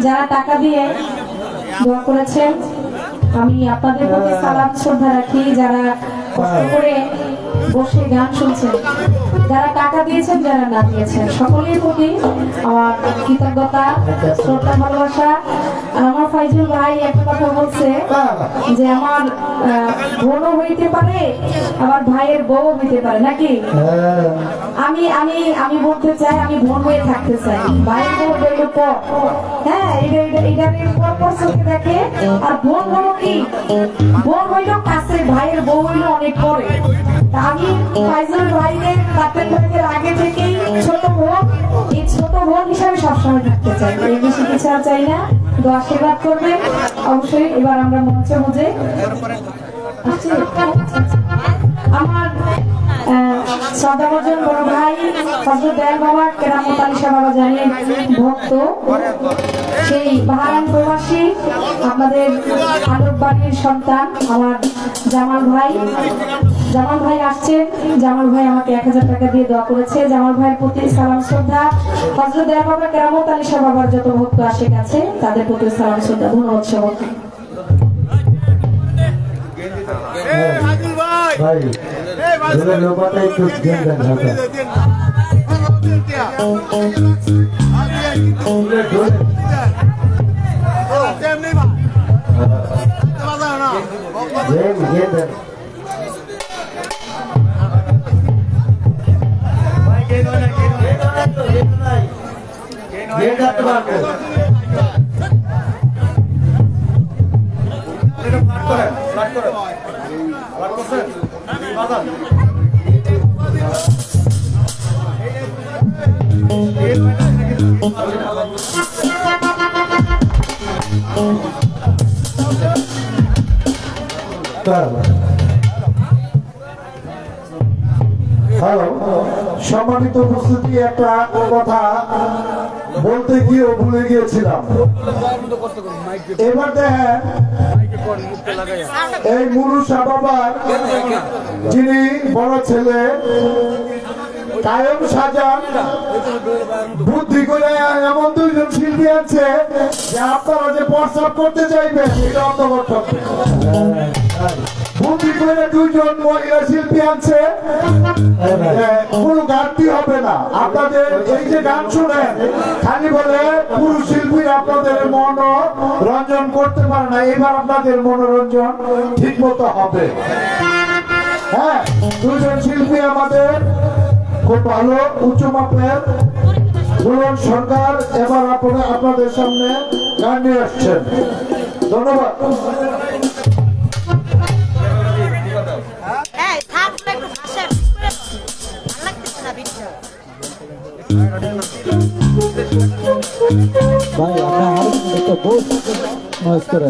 Speaker 1: যারা টাকা দিয়ে দোয়া করেছেন, আমি আপনাদের প্রতি সালাম শ্রদ্ধা রাখি। যারা কষ্ট করে বসে গান শুনছেন, যারা টাকা দিয়েছেন, যারা না দিয়েছেন, সকলের প্রতি আমার কৃতজ্ঞতা, শ্রদ্ধা, ভালোবাসা। আর আমার ফাইজুল ভাই একটা কথা বলছে যে আমার বোনও হইতে পারে, আমার ভাইয়ের বউ হইতে পারে, নাকি? আমি আমি আমি বলতে চাই, আমি বোন হয়ে থাকতে চাই। ভাইয়ের বউ হইল পর, হ্যাঁ, এটা পর চোখে দেখে। আর বোন হলো কি? বোন হইল কাছে, ভাইয়ের বউ হইল অনেক পরে। তা আমি ফাইজুল ভাইয়ের বাপের ভাইয়ের আগে থেকেই ছোট বোন, এই ছোট বোন হিসাবে সবসময় থাকতে চাই। এই বেশি কিছু আর চাই না। তো আশীর্বাদ করবে অবশ্যই। এবার আমরা মঞ্চে বুঝে আমার শ্রদ্ধাভাজন বড় ভাই হযরত দয়াল বাবা কেরামত আলী শাহ বাবা জানের ভক্ত, সেই বাহারান প্রবাসী আপনাদের আলোক বাড়ির সন্তান আমার জামাল ভাই। জামাল ভাই আসছেন। জামাল ভাই আমাকে 1000 টাকা দিয়ে দোয়া করেছে। জামাল ভাইয়ের প্রতি সালাম শ্রদ্ধা। হযরত দয়াল বাবা কেরামত আলী শাহ বাবার যত ভক্ত আশিক আছে তাদের প্রতি সালাম শ্রদ্ধা। ধন্যবাদ সবাইকে।
Speaker 4: ভাই লোকটা একটু দেন ঢাকা হ্যালো, সম্মানিত উপস্থিতি, একটা কথা বলতে গিয়েও ভুলে গিয়েছিলাম। এবার দেখেন, এই মুরুষা বাবার যিনি বড় ছেলে কায়ম সাজান বুদ্ধি করে এমন 2 জন শিল্পী আছে যে আপনারা যে প্রস্তাব করতে চাইবেন এটা অন্তর্গত বুদ্ধি করে 2 জন মহিলা শিল্পী আছে, কোনো ঘাটতি হবে না। আপনাদের এই যে গান শুনেন, খালি বলে পুরুষ শিল্পী আপনাদের মনোরঞ্জন করতে পারে না, এবার আপনাদের মনোরঞ্জন ঠিক মতো হবে। হ্যাঁ, 2 জন শিল্পী আমাদের খুব ভালো উচ্চ মাপের। দুলন সরকার এবার আপনাদের সামনে গান নিয়ে আসছেন। ধন্যবাদ।
Speaker 5: ভাই আপনার একটা বহুত নয়েজ করে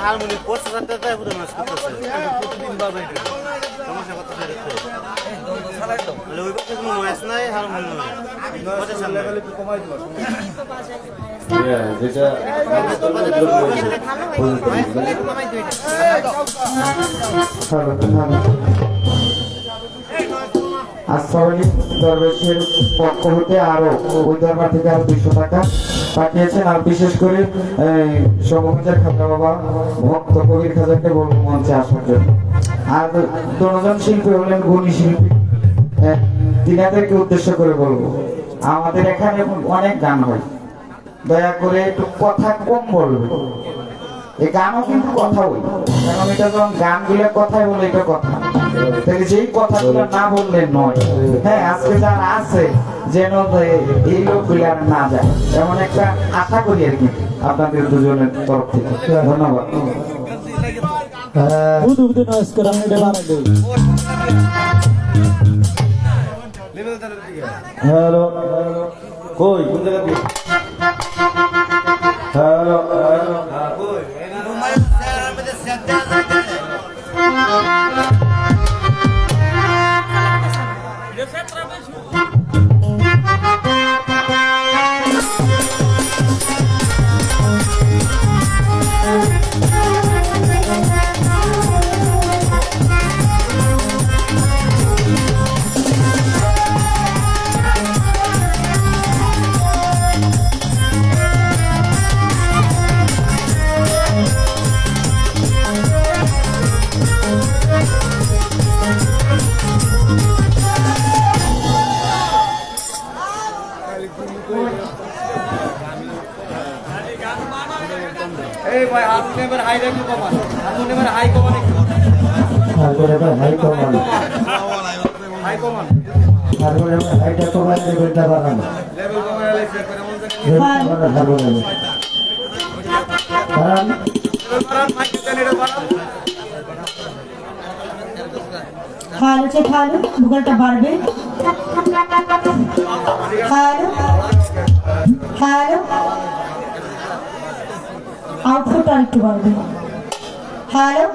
Speaker 6: হারমোনি
Speaker 4: দরবেশের পক্ষ হতে আরো ওই দরবার থেকে আরো 200 টাকা পাঠিয়েছেন। আর বিশেষ করে সমুদ্রের খাতা বাবা ভক্ত কবির খাজাকে বলবো মঞ্চে আসার জন্য। আর দুজন শিল্পী হলেন গুণী শিল্পী, তিনাদেরকে উদ্দেশ্য করে বলবো আমাদের এখানে অনেক গান হয়, দয়া করে একটু কথা কম বলবে। এই গানও কিন্তু কথা বলি, কারণ এটা যখন গান গুলো কথাই বলে এটা কথা, তাহলে যেই কথাগুলো না বললে নয়। হ্যাঁ, আজকে যারা আছে যেন এই লোকগুলি আর না যায়, এমন একটা আশা করি আর কি আপনাদের দুজনের তরফ থেকে। ধন্যবাদ।
Speaker 5: বুধু বুধু নয়েস করে আমি এটা বানাই দেই। হ্যালো কই কোন জায়গা দিয়ে? হ্যালো কই
Speaker 6: এই ভাই আপনি এবার হাই রাখুন কমান, আপনি এবার হাই কমান একটু
Speaker 3: তারপরে হাই কমান,
Speaker 6: হাই কমান
Speaker 3: তারপরে হাইটা কমান লেভেলটা বাড়ানো,
Speaker 6: লেভেল কমান এলাইছে করে মন থেকে
Speaker 3: কারণ
Speaker 6: বাড়ান মাইক দেন এটা বাড়ান।
Speaker 1: খালো চে খালো, ভূগোলটা বাড়বে। খালো খালো, আউটপুট আর একটু বাড়বে। হ্যালো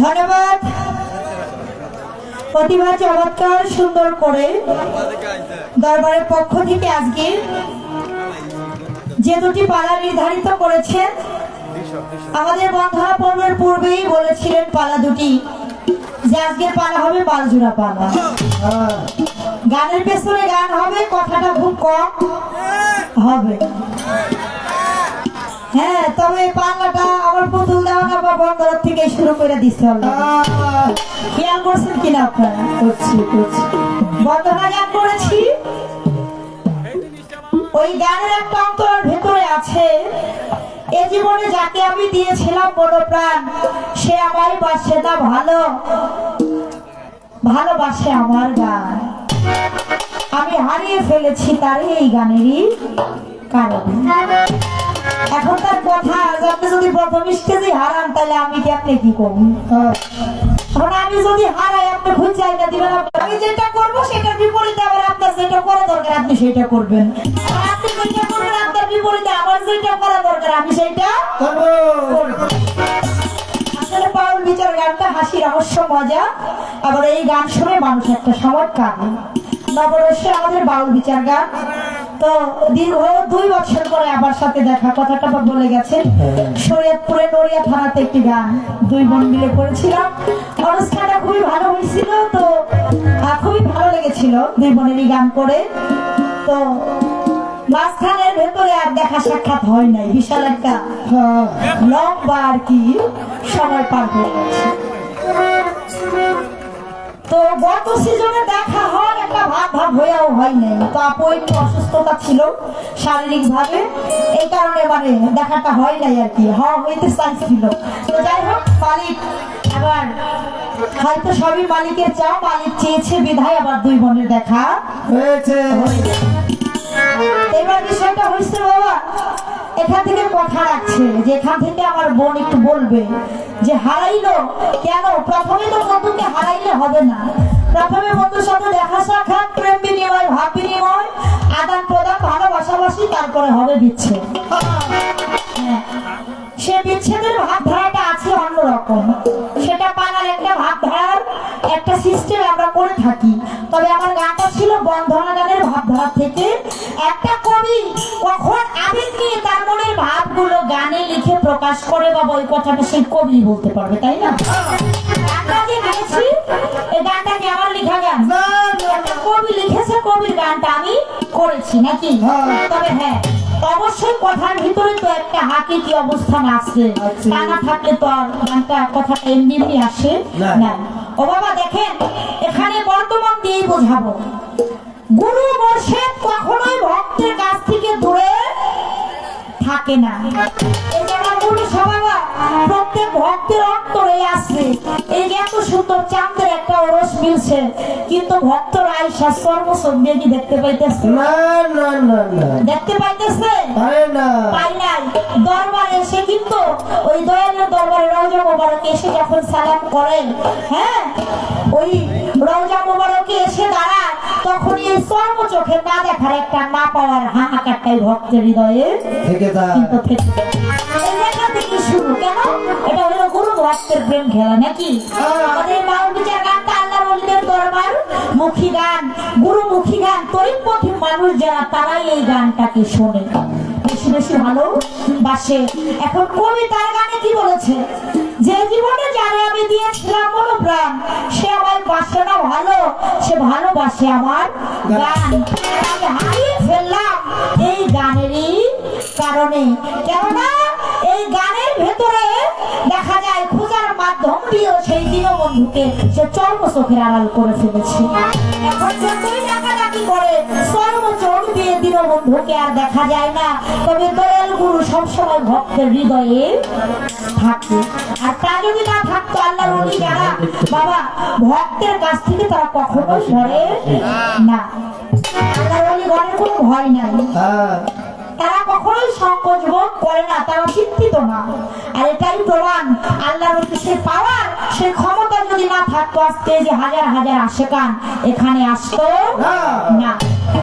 Speaker 1: ধন্যবাদ। প্রতিভা চমৎকার সুন্দর করে দরবারের পক্ষ থেকে আজকে যে দুটি পালা নির্ধারিত করেছেন, আমাদের বন্ধনা পর্বের পূর্বেই বলেছিলেন পালা দুটি যে আজকের পালা হবে বালজোড়া পালা। গানের পেছনে গান হবে, কথাটা খুব কম হবে। হ্যাঁ, তবে পালাটা আমার পুতুল দেওয়া বা
Speaker 7: বন্দরের থেকে শুরু করে দিচ্ছে খেয়াল করছেন কিনা আপনারা?
Speaker 3: করছি
Speaker 7: বন্দনা গান করেছি, ওই গানের একটা অন্তরের ভেতরে আছে, এ জীবনে যাকে আমি দিয়েছিলাম মনোপ্রাণ সে আমায় বাসে না ভালো, ভালোবাসে আমার গান, আমি হারিয়ে ফেলেছি তার এই গানেরই কারণে। এখন তার কথা আপনি যদি প্রথম স্টেজে হারান তাহলে আমি কি আপনি কি করবো? এখন আমি যদি হারাই আপনি খুঁজ জায়গা দিবেন, আমি যেটা করবো সেটার বিপরীতে আবার আপনার যেটা করা দরকার আপনি সেটা করবেন, আর আপনি যেটা করবেন আপনার বিপরীতে আমার যেটা করা দরকার আমি সেটা করবো। আসলে পাউল বিচার গানটা হাসি রহস্য মজা, আবার এই গান শুনে মানুষ একটা সময় কাঁদে। নবরসে আমাদের বাউল বিচার গান, তো দীর্ঘ 2 বছর পরে আবার সাথে দেখা, কথাটা বলে গেছেন। শরীয়তপুরে নড়িয়া থানাতে একটি গান 2 বোন মিলে করেছিলাম, অনুষ্ঠানটা খুবই ভালো হয়েছিল, তো খুবই ভালো লেগেছিল 2 বোনেরই গান করে। তো মাঝখানের ভেতরে আর দেখা সাক্ষাৎ হয় নাই, বিশাল একটা লম্বা আর কি সময় পার হয়ে গেছে। তো গত সিজনে দেখা হয় একটা ভাব হয়েও হয় নাই, তো আপু একটু অসুস্থতা ছিল শারীরিক ভাবে, এই কারণে মানে দেখাটা হয় নাই আর কি, হইতে চাইছিল। তো যাই হোক, মালিক আবার হয়তো সবই মালিকের চাও, মালিক চেয়েছে বিধায় আবার 2 বোনের দেখা
Speaker 3: হয়েছে।
Speaker 7: এবার বিষয়টা হয়েছে বাবা, এখান থেকে কথা রাখছে যে এখান থেকে আমার বোন একটু বলবে যে হারাইলো কেন। প্রথমে তো বন্ধুকে হারাইলে হবে না, প্রথমে বন্ধুর সাথে দেখা সাক্ষাৎ, প্রেম বিনিময়, ভাব বিনিময়, আদান প্রদান, ভালোবাসাবাসি, তারপরে হবে বিচ্ছেদ। হ্যাঁ, সে বিচ্ছেদের ভাবধারাটা আছে অন্যরকম, সেটা পানার একটা ভাবধারার একটা সিস্টেম আমরা করে থাকি। তবে আমার গানটা ছিল বন্ধনা গানের ভাবধারা থেকে। একটা কবি কখন আবেগ নিয়ে তার মনের ভাবগুলো গানে লিখে প্রকাশ করে বাবা, ওই কথাটা সেই কবি বলতে পারবে, তাই না? গানটা যে গেয়েছি, এই গানটা কি আমার লেখা গান? একটা কবি লিখেছে, কবির গানটা আমি করেছি নাকি? তবে হ্যাঁ, অবশ্যই কথার ভিতরে তো একটা হাকিকি অবস্থান আছে, তা না থাকলে তো আর গানটা কথাটা এমনি এমনি আসে না। ও বাবা দেখেন, এখানে বর্তমান দিয়েই বোঝাবো, গুরু মোর্শেদ কখনোই ভক্তের কাছ থেকে দূরে থাকে না। এই যারা গুরু সবাবা প্রত্যেক ভক্তের অন্তরে আছে, এই যে এত সুন্দর চাঁদের একটা ওরস মিলছে, কিন্তু ভক্তর আয়সা সর্বসঙ্গে কি দেখতে পাইতেছে?
Speaker 3: না না না না,
Speaker 7: দেখতে পাইতেছে
Speaker 3: পারে না,
Speaker 7: পাই নাই। দরবারে এসে কিন্তু ওই দয়ালের দরবারে রওজা মোবারকে এসে যখন সালাম করেন, হ্যাঁ, ওই রওজা মোবারকে এসে দাঁড়ায়, তখন এই চর্ম চোখে না দেখার একটা না পাওয়ার হাহাকারটাই ভক্তের হৃদয়ে
Speaker 3: থেকে তা
Speaker 7: কিন্তু থেকে এই জায়গা থেকে শুরু। কেন? এটা হলো গুরু ভক্তের প্রেম খেলা নাকি? আমাদের বাউল বিচার গানটা আল্লাহর ওলিদের দরবার মুখী গান, গুরুমুখী গান, তরিপন্থী মানুষ যারা তারাই এই গানটাকে শোনে, বেশি বেশি ভালোবাসে। এখন কবি তার গানে কি বলেছে? যে জীবনে যারা আমি দিয়েছিলাম মনোপ্রাণ সে আমার বাসে না ভালো, সে ভালোবাসে আমার গান, আমি হারিয়ে ফেললাম এই গানেরই কারণে। কেননা এই গানের ভেতরে দেখা যায় খোঁজার মাধ্যম দিয়েও সেই দীনবন্ধুকে সে চর্ম চোখের আড়াল করে ফেলেছে। এখন যতই ডাকাডাকি করে চর্ম চোখ দিয়ে দীনবন্ধুকে আর দেখা যায় না, তবে দয়াল গুরু সবসময় ভক্তের হৃদয়ে থাকে। আর তা যদি না থাকতো, আল্লাহর ওলি যারা বাবা ভক্তের কাছ থেকে তারা কখনো সরে না। আল্লাহর ওলি গণের কোনো ভয় নাই, তারা কখনোই সংকোচ বোধ করে না, তারা চিন্তিত না। আর এটাই প্রমাণ আল্লাহর সে পাওয়ার, সে ক্ষমতা যদি না থাকতো আজকে যে হাজার হাজার আশেকান এখানে আসতো না।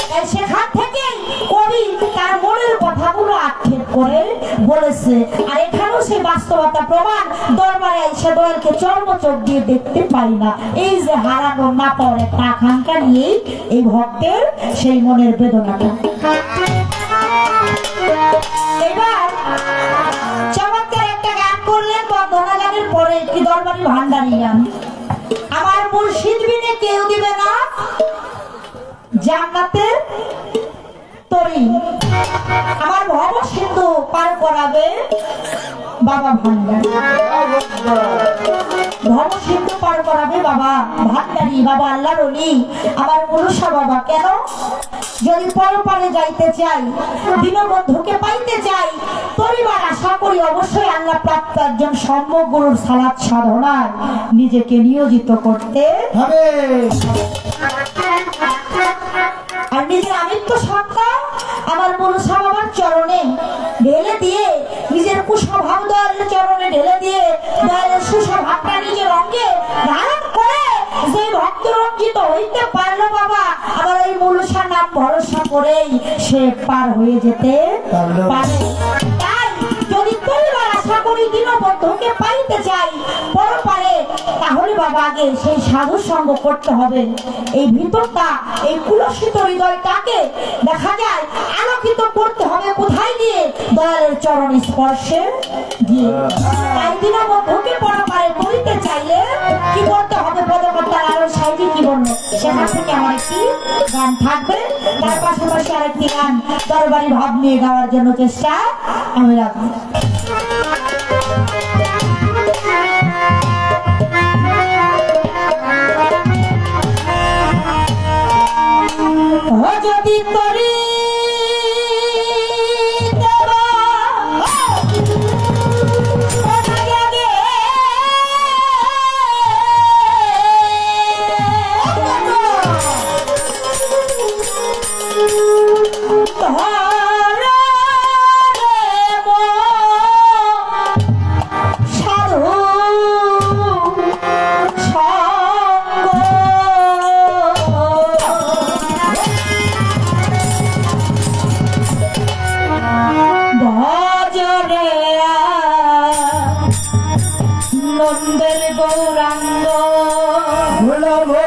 Speaker 7: তাই সেখান থেকে কবি তার মনের কথাগুলো আক্ষেপ করে বলেছে। আর এখানেও সে বাস্তবতা প্রমাণ, দরবারে এসে দয়ালকে চর্ম চোখ দিয়ে দেখতে পাই না, এই যে হারানো না পাওয়ার একটা আকাঙ্ক্ষা নিয়েই এই ভক্তের সেই মনের বেদনাটা। এবার চমৎকার একটা গান করলেন বন্দনা গানের পরে একটি দরবারি ভান্ডারি গান, আমার মুর্শিদ বিনে কেউ দিবে না জান্নাতে। তো তরি আমার ভব সিন্ধু পার করাবে বাবা ভান্ডারী। ভব সিন্ধু পার করাবে বাবা ভান্ডারী, বাবা আল্লাহর ওলি আমার মনুষ্য বাবা। কেন? যদি পরপারে যাইতে চাই, দীনবন্ধুকে পাইতে চাই, তরিবার আশা করি অবশ্যই আল্লাহ প্রাপ্ত একজন সম্যক গুরুর সালাত সাধনায় নিজেকে নিয়োজিত করতে
Speaker 3: হবে।
Speaker 7: আর নিজের আমিত্ব সত্তা আমার মনুষ্য বাবার চরণে ঢেলে দিয়ে, নিজের কুস্বভাব দয়ালের চরণে ঢেলে দিয়ে, দয়ালের সুস্বভাবটা নিজের অঙ্গে ধারণ করে যে ভক্ত রঞ্জিত হইতে পারলো বাবা, আবার এই মনুষ্যার নাম ভরসা করেই সে পার হয়ে যেতে পারে। তাই যদি পরিবার আশা করি দীনবন্ধুকে পাইতে চাই পরপারে, তাহলে বাবা আগে সেই সাধু সঙ্গ করতে হবে। এই ভিতরটা, এই কুলসিত হৃদয়টাকে দেখা যায় আলোকিত করতে হবে কোথায় গিয়ে? দয়ালের চরণ স্পর্শে দিয়ে। তাই দীনবন্ধুকে পরপারে করিতে চাইলে কি করতে হবে? পদকর্তা লালন সাহেবজি কি বললো, সেখান থেকে আমার একটি গান থাকবে, তার পাশাপাশি আরেকটি গান দরবারি ভাব নিয়ে গাওয়ার জন্য চেষ্টা আমি রাখবো। যদি করি নন্দের গৌরাঙ্গ
Speaker 3: ভুলাবো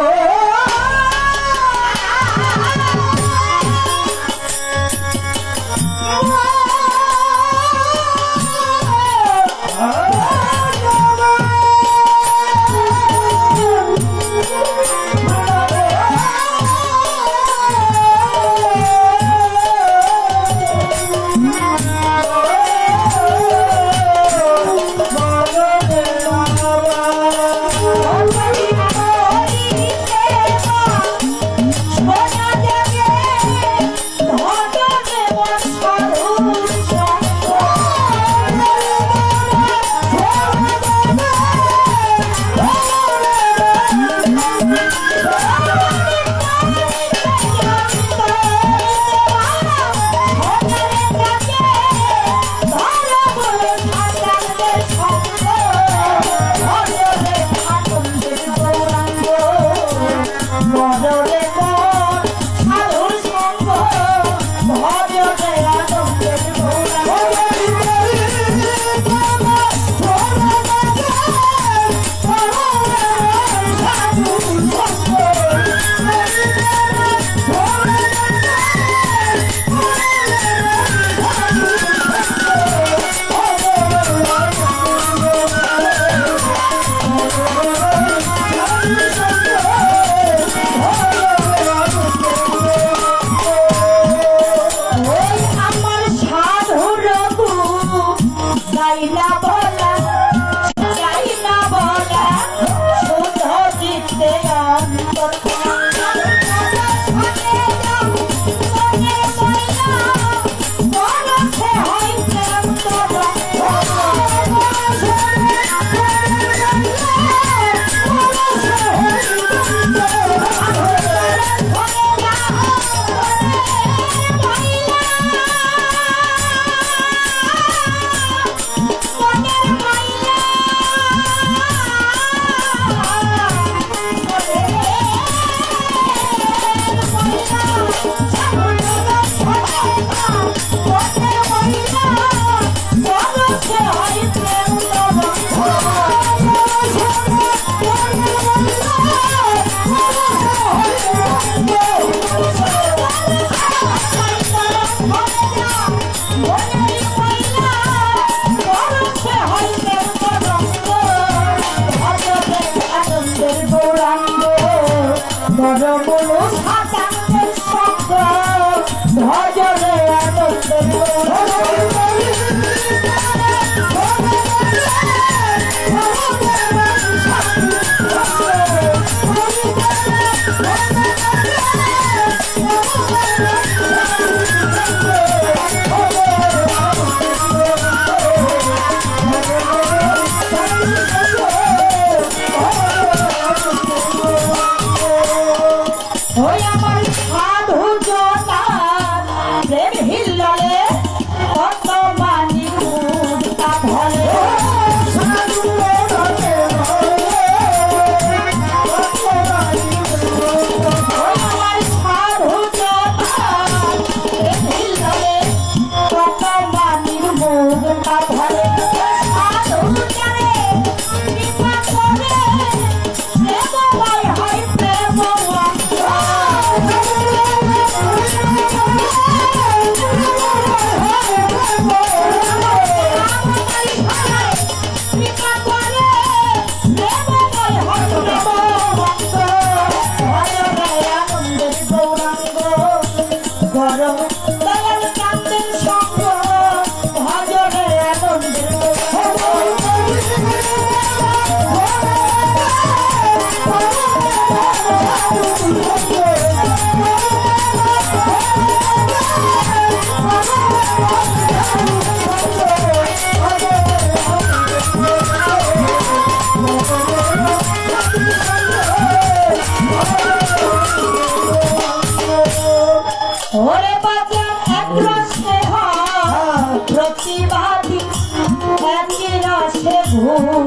Speaker 7: ধর্ম সাজানোর সঙ্গ ভজরে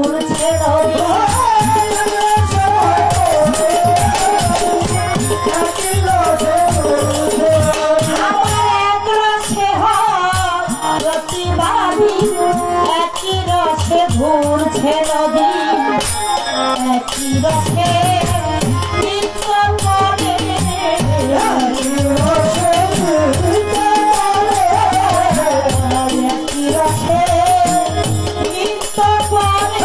Speaker 7: ঘুরছে নদী আমার এক রসে প্রতিবাদী একই রসে ঘুরছে নদী একই রসে নৃত্য করে একই রসে নৃত্য করে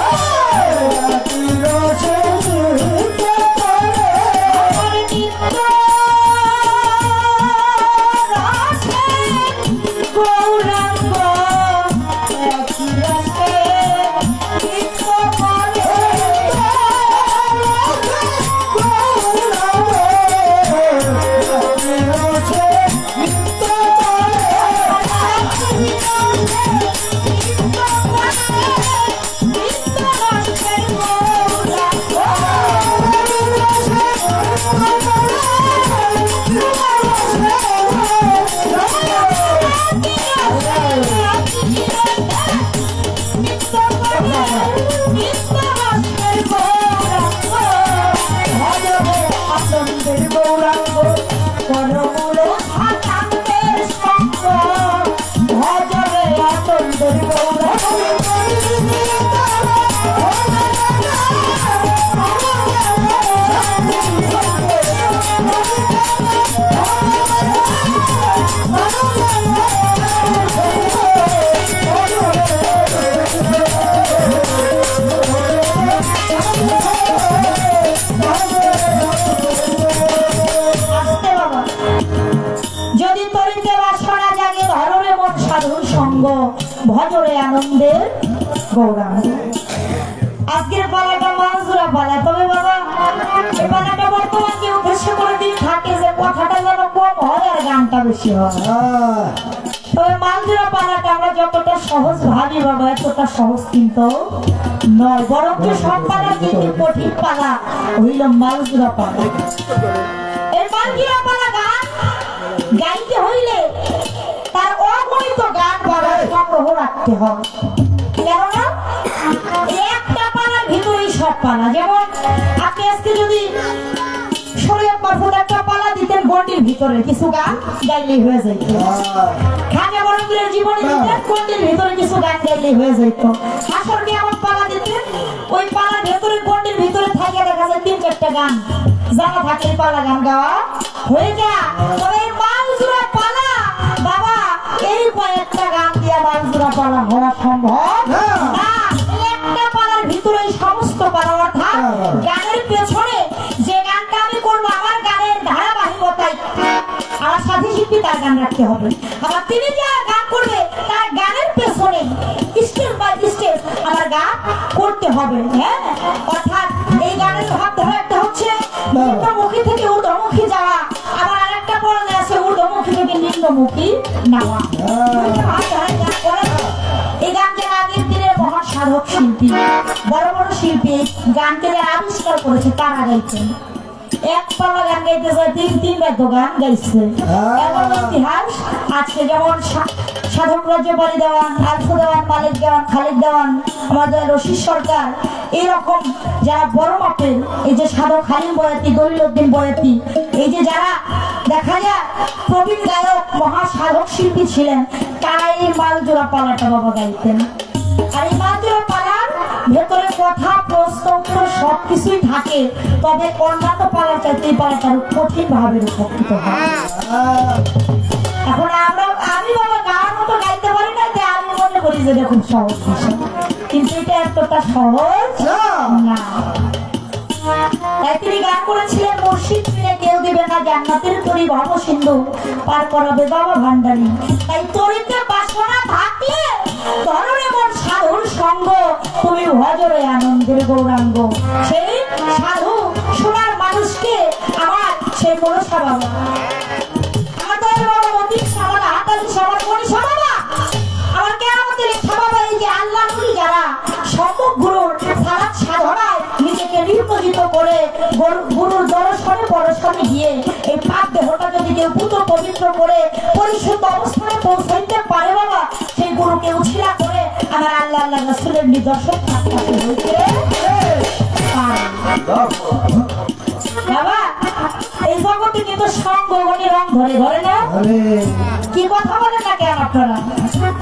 Speaker 7: আমার নিত্য রসে গৌরাঙ্গ একই রসে নৃত্য করে যদি তরিতে বাসনা জাগে ধররে মন সাধুর সঙ্গ ভজরে আনন্দের গৌরাঙ্গ আজকের পালাটা মানজুরা পালা তবে বাবা এই পালাটা বর্তমানকে উদ্দেশ্য করে দিয়ে থাকে যে কথাটা যেন কম হয় আর গানটা বেশি হয় তবে মানজুরা পালাটা আমরা যতটা সহজ ভাবি বাবা এতটা সহজ কিন্তু নয় বরং সব পালা কিন্তু কঠিন পালা হইল মানজুরা পালা এই মানজুরা পালা গান গাইতে হইলে তার অগণিত গান বাবা সংগ্রহ রাখতে হবে কেননা একটা পালার ভিতরেই সব পালা যেমন আপনি আজকে যদি শরীয়ত মারফত একটা পালা দিতেন গন্ডির ভিতরে কিছু গান গাইলেই হয়ে যেত খাজা বরঙ্গের জীবনী দিতেন গন্ডির ভিতরে কিছু গান গাইলেই হয়ে যেত আসরকে এমন পালা দিতেন ওই পালার ভেতরে গন্ডির ভিতরে থাকে দেখা যায় 3-4টা গান জানা থাকলে পালা গান গাওয়া হয়ে যায় তবে এই মানজুরা পালা বাবা এই কয়েকটা গান দিয়ে মানজুরা পালা হওয়া সম্ভব না একটা পালার ভিতরে সমস্ত পালা অর্থাৎ গানের পেছনে যে গানটা আমি করবো আমার গানের ধারাবাহিকতায় আমার সাথী শিল্পী তার গান রাখতে হবে আবার তিনি যে গান করবে তার গানের পেছনে স্টেজ বাই স্টেজ আমার গান করতে হবে হ্যাঁ অর্থাৎ এই গানের ভাব ধরে একটা হচ্ছে নিম্নমুখী থেকে ঊর্ধ্বমুখী যাওয়া আবার আরেকটা পর্যায়ে আছে ঊর্ধ্বমুখী থেকে নিম্নমুখী নামা এই গানকে আগের দিনের মহান সাধক শিল্পী বড় বড় শিল্পী গানকে যারা আবিষ্কার করেছে তারা গাইছেন এক পালা গান গাইতে যায় 3-3 তো গান গাইছে এমন ইতিহাস আজকে যেমন সাধক রাজ্যপালী দেওয়ান আলফু দেওয়ান মালিক দেওয়ান খালিদ দেওয়ান আমাদের রশিদ সরকার এরকম যারা বড় মাপের এই যে সাধক হালিম বয়াতি দলিলউদ্দিন বয়াতি এই যে যারা দেখা যায় প্রবীণ গায়ক মহা সাধক শিল্পী ছিলেন তারা এই মালজোড়া পালাটা বাবা গাইতেন আর এই মালজোড়া পালার ভেতরে কথা প্রশ্ন উত্তর সবকিছুই থাকে তবে অন্যান্য পালার চাইতে এই পালাটা কঠিন ভাবে উপকৃত হয় এখন আমি বাবা গাওয়ার মতো গাইতে পারি না যে আমি মনে করি যে খুব সহজ বিষয় কিন্তু এটা এতটা সহজ না তাই তিনি গান করেছিলেন মুর্শিদ মিলে কেউ দিবে না জান্নাতের তরি ভব সিন্ধু পার করাবে বাবা ভান্ডারী তাই তরিতে বাসনা থাকলে তরণে মন সাধুর সঙ্গ তুমি ভজরে আনন্দের গৌরাঙ্গ সেই সাধু সোনার মানুষকে আমার সেই মনসা বাবা আমার তো বাবা মন্দির সাবানা হাতালি সবার মনীষা বাবা আমার কেরামতের ইচ্ছা বাবা এই যে আল্লাহ নবী যারা সম্মুখ গুরুর সারাত সাধনায় নিজেকে নির্মজিত করে গুরুর দর্শনে পরশনে গিয়ে এই পাপ দেহটা যদি কেউ পুত পবিত্র করে পরিশুদ্ধ অবস্থানে পৌঁছাইতে পারে বাবা সেই গুরুকে উছিলা করে আমার আল্লাহ আল্লাহ রাসূলের নিদর্শন থাকতে হইতে পারে। বাবা এই জগতে কিন্তু সঙ্গ গনি রং ধরে ধরে না, কি কথা বলে না কেন আপনারা?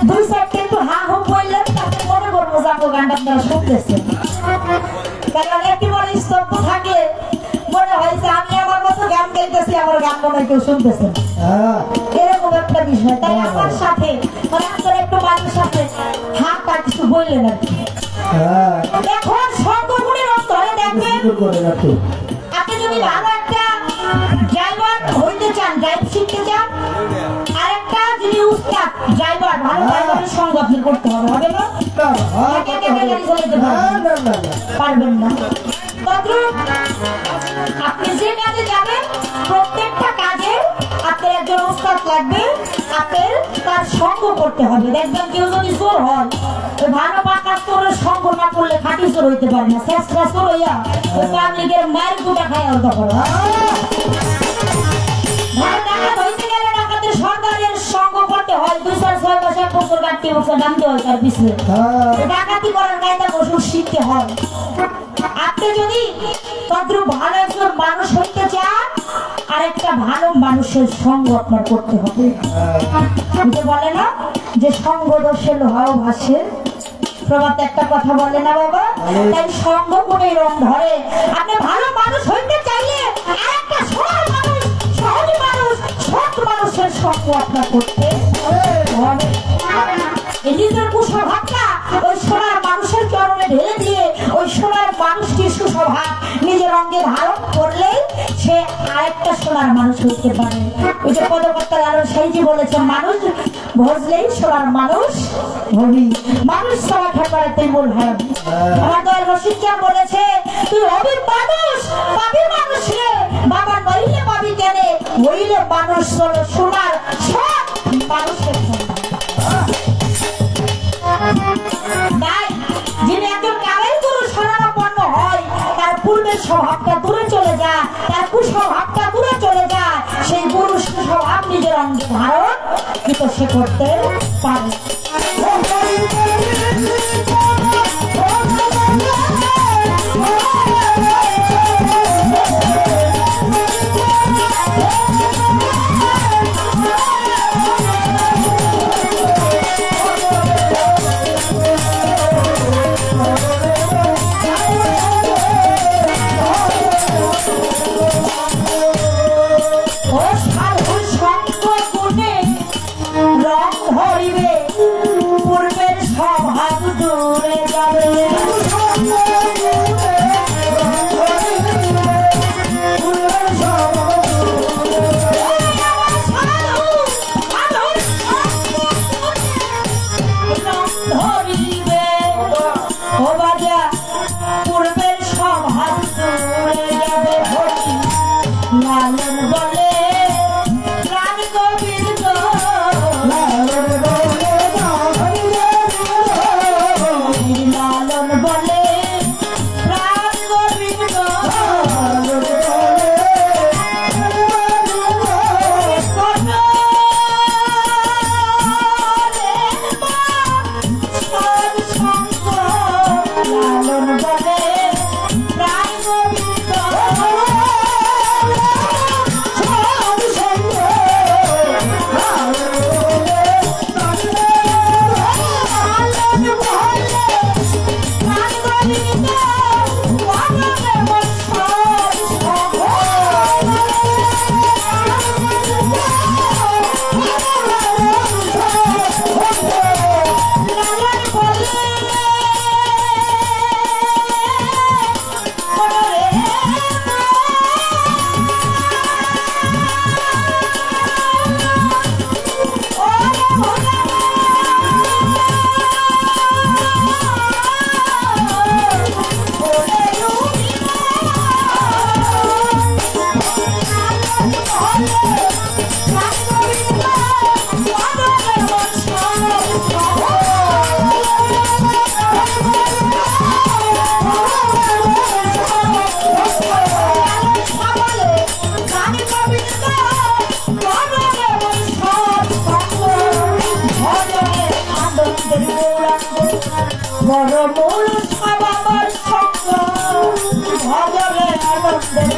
Speaker 7: দুই সাইডে একটু হা হো বললেন তাতে মনে করবো যাবো গানটা আপনারা শুনতেছেন। কারণ একটি বড় স্তব্ধ থাকলে মনে হয় যে আমি আমার মতো গান গাইতেছি, আমার গান মনে হয় কেউ শুনতেছেন, এরকম একটা বিষয়। তাই আমার সাথে মানে আপনারা একটু মানুষের সাথে হাত পা কিছু বললেন আর কি। এখন সঙ্গগুলি রং ধরে দেখবেন, আপনি যদি ভালো একটা ড্রাইভার হইতে চান, ড্রাইভ শিখতে চান, আর একটা যিনি উস্তাদ ড্রাইভার, ভালো ড্রাইভারের সঙ্গ আপনি করতে হবে, হবে না? একা একা গাড়ি চালাতে পারবেন না। তদ্রূপ আপনি যে কাজে যাবেন প্রত্যেকটা কাজে আপনার একজন উস্তাদ লাগবে, আপনার তার সঙ্গ করতে হবে। দেখবেন কেউ যদি চোর হয়, ওই ভালো পাকা চোরের সঙ্গ না করলে খাঁটি চোর হইতে পারে না, শেষরা চোর হইয়া ওই পাবলিকের মায়ের দুটা খায় অর্ধ করে। ভালো ডাকাত হইতে গেলে ডাকাতের সরকারের সঙ্গ করতে হয়, 2-6 মাস 1 বছর কাটতে বছর নামতে হয় তার পিছনে। ডাকাতি করার কায়দা কৌশল শিখতে হয়। আপনি যদি তদ্রুপ ভালো একজন মানুষ হইতে চান, আর একটা ভালো মানুষের সঙ্গ আপনার করতে হবে। যে বলে না যে সঙ্গ দোষে লোহাও ভাসে, প্রবাদ একটা কথা বলে না বাবা? তাই সঙ্গ করে রং ধরে। আপনি ভালো মানুষ হইতে চাইলে আর একটা সৎ মানুষ, সহজ মানুষ, সৎ মানুষের সঙ্গ আপনার করতে হবে। নিজের কুস্বভাবটা ওই সোনার মানুষের চরণে ঢেলে দিয়ে ওই সোনার মানুষটি সুস্বভাব নিজের অঙ্গে ধারণ করলেই সে আরেকটা সোনার মানুষ হইতে পারে। ওই যে পদকর্তা লালন সাইজি বলেছেন, মানুষ ভজলেই সোনার মানুষ হবি, মানুষ সবার ঠাকুরে তুই বল ভাব। আমার দয়াল রশিদ চাঁদ বলেছে, তুই হবি মানুষ, পাবি মানুষ রে বাবা, নইলে পাবি কেনে, হইলে মানুষ চলো সোনার সব মানুষের তাই যিনি একজন কামেল পুরুষ শরণাপন্ন হয়, তার পূর্বের স্বভাবটা দূরে চলে যায়, তার কুস্বভাবটা দূরে চলে যায়, সেই পুরুষ স্বভাব নিজের অঙ্গে ধারণ কিন্তু সে করতে পারে। পূর্বের স্বভাব দূরে যাবে, পূর্বের স্বভাব দূরে যাবে। লালন বলে প্রাণ গোবিন্দ, লালন বলে প্রাণ গোবিন্দ, লালন বলে প্রাণ গোবিন্দ, বড় মূল বাবার সঙ্গ ভজলে আনন্দের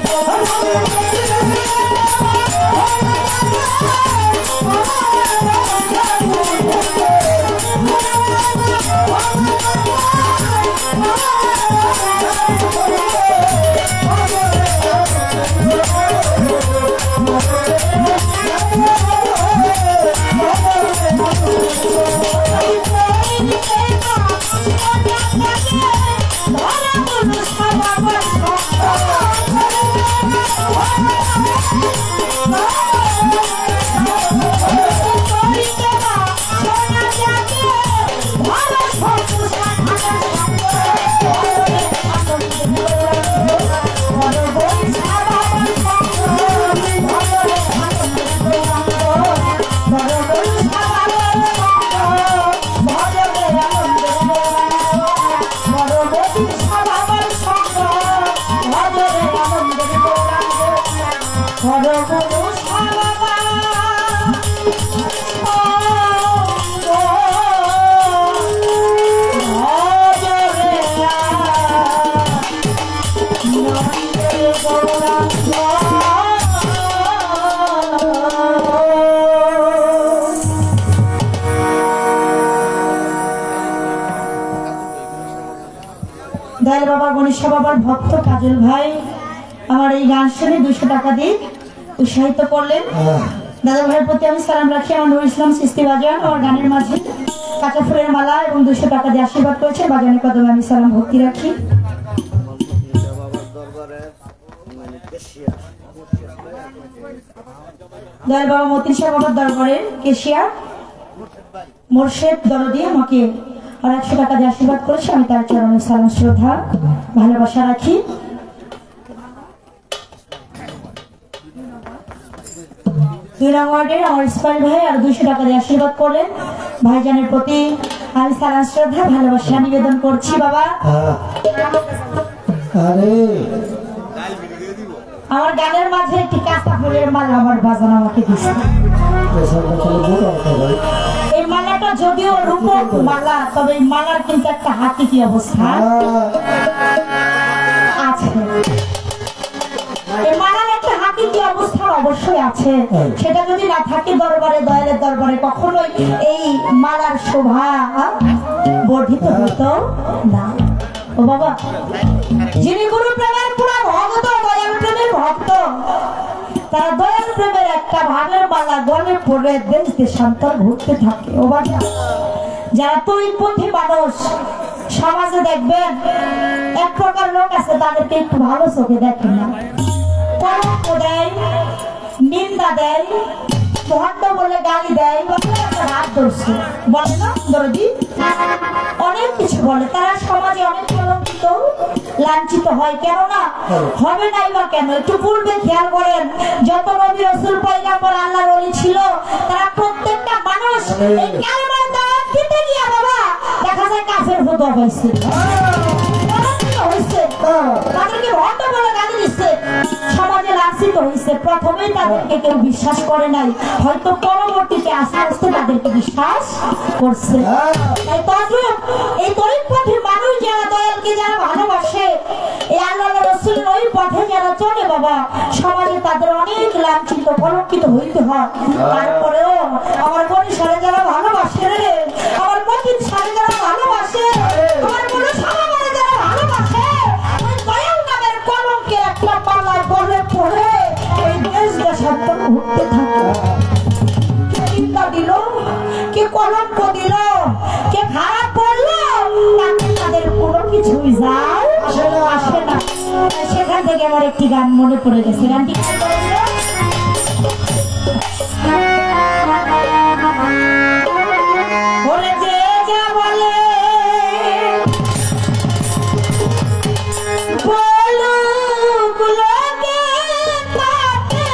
Speaker 7: দয়াল বাবা গণেশা বাবার ভক্ত কাজল ভাই আমার এই গান শুনে 200 টাকা দিয়ে উৎসাহিত করলেন। দাদা ভাইয়ের প্রতি আমি সালাম রাখি। আমার নুরুল ইসলাম সৃষ্টি বাজান আমার গানের মাঝে কাঁচা ফুলের মালা এবং 200 টাকা দিয়ে আশীর্বাদ করেছে। বাজানের কদমে আমি সালাম ভক্তি রাখি। দয়াল বাবা মতিন শাহ বাবার দরবারের কেশিয়ার মোর্শেদ দরদি আমাকে আর 100 টাকা দিয়ে আশীর্বাদ করেছে। আমি তার চরণে সালাম শ্রদ্ধা ভালোবাসা রাখি। দুই নং ওয়ার্ডের আমার ইসমাইল ভাই আর 200 টাকা দিয়ে আশীর্বাদ করলেন। ভাইজানের প্রতি আমি সালাম শ্রদ্ধা ভালোবাসা নিবেদন করছি। বাবা
Speaker 3: আরে
Speaker 7: আমার গানের মাঝে একটি কাঁচা ফুলের মালা আমার বাজান আমাকে দিচ্ছে।
Speaker 3: পেছনটা খেলে বুঝ অর্থ ভাই
Speaker 7: এই মালাটা যদিও রূপক মালা, তবে এই মালার কিন্তু একটা হাকিকি অবস্থা আছে। এই মালার একটা হাকিকি অবস্থা অবশ্যই আছে। সেটা যদি না থাকে দরবারে দয়ালের দরবারে কখনোই এই মালার শোভা বর্ধিত হতো না। ও বাবা, যিনি গুরু প্রেমের পুরা ভক্ত, দয়াল প্রেমের ভক্ত, তারা দয়াল প্রেমের একটা ভাগের মালা গলে পড়ে দেশ দেশান্তর ঘুরতে থাকে। ও বাবা, যারা তৈপন্থী মানুষ সমাজে দেখবেন এক প্রকার লোক আছে, তাদেরকে একটু ভালো চোখে দেখে না, কলঙ্ক দেয়, নিন্দা দেয়, ভণ্ড বলে গালি দেয়, হাত ধরছে বলে না দরদি, অনেক কিছু বলে। তারা সমাজে অনেক কলঙ্কিত লাঞ্ছিত হয়। কেন না হবে নাই বা কেন? একটু পূর্বে খেয়াল করেন, যত নবী রাসূল পয়গম্বর আল্লাহর ওলি ছিল, তারা প্রত্যেকটা মানুষ এই কালেমার দাওয়াত দিতে গিয়া বাবা দেখা যায় কাফের ফতোয়া পাইছে, হইছে, তাদেরকে ভণ্ড বলে গালি দিচ্ছে, সমাজে লাঞ্ছিত হইছে। প্রথমেই তাদেরকে কেউ বিশ্বাস করে নাই, হয়তো পরবর্তীতে আস্তে আস্তে তাদেরকে বিশ্বাস করছে। তাই তদ্রূপ এই তরিকপন্থীর মানুষ যারা দয়ালকে যারা ভালোবাসে, এই আল্লাহ রাসূলের ওই পথে যারা চলে বাবা, সমাজে তাদের অনেক লাঞ্ছিত কলঙ্কিত হইতে হয়। তারপরেও আমার গণেশরে যারা ভালোবাসে রে, আমার মতিন সারে যারা ভালোবাসে, আমার মনে সামারে যারা ভালোবাসে, ওই দয়াল নামের কলঙ্কের একটা পাল্লায় বলে পড়ে ওই দেশ দেশান্তর ঘুরতে থাকে। কে নিন্দা দিল, কে কলঙ্ক দিল, কে খারাপ করলো, তাতে তাদের কোনো কিছুই যায় আসে না। সেখান থেকে আমার একটি গান মনে পড়ে গেছে। গানটি কি বলছে? বলে যে যা বলে বলুক লোকে তাতে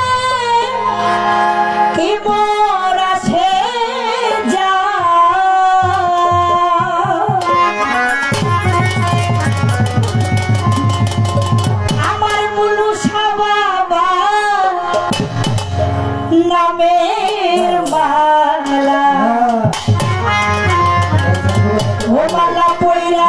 Speaker 7: কি মোর আসে আমার মুনুষা বাবা নামের মালা, ও মালা পইরা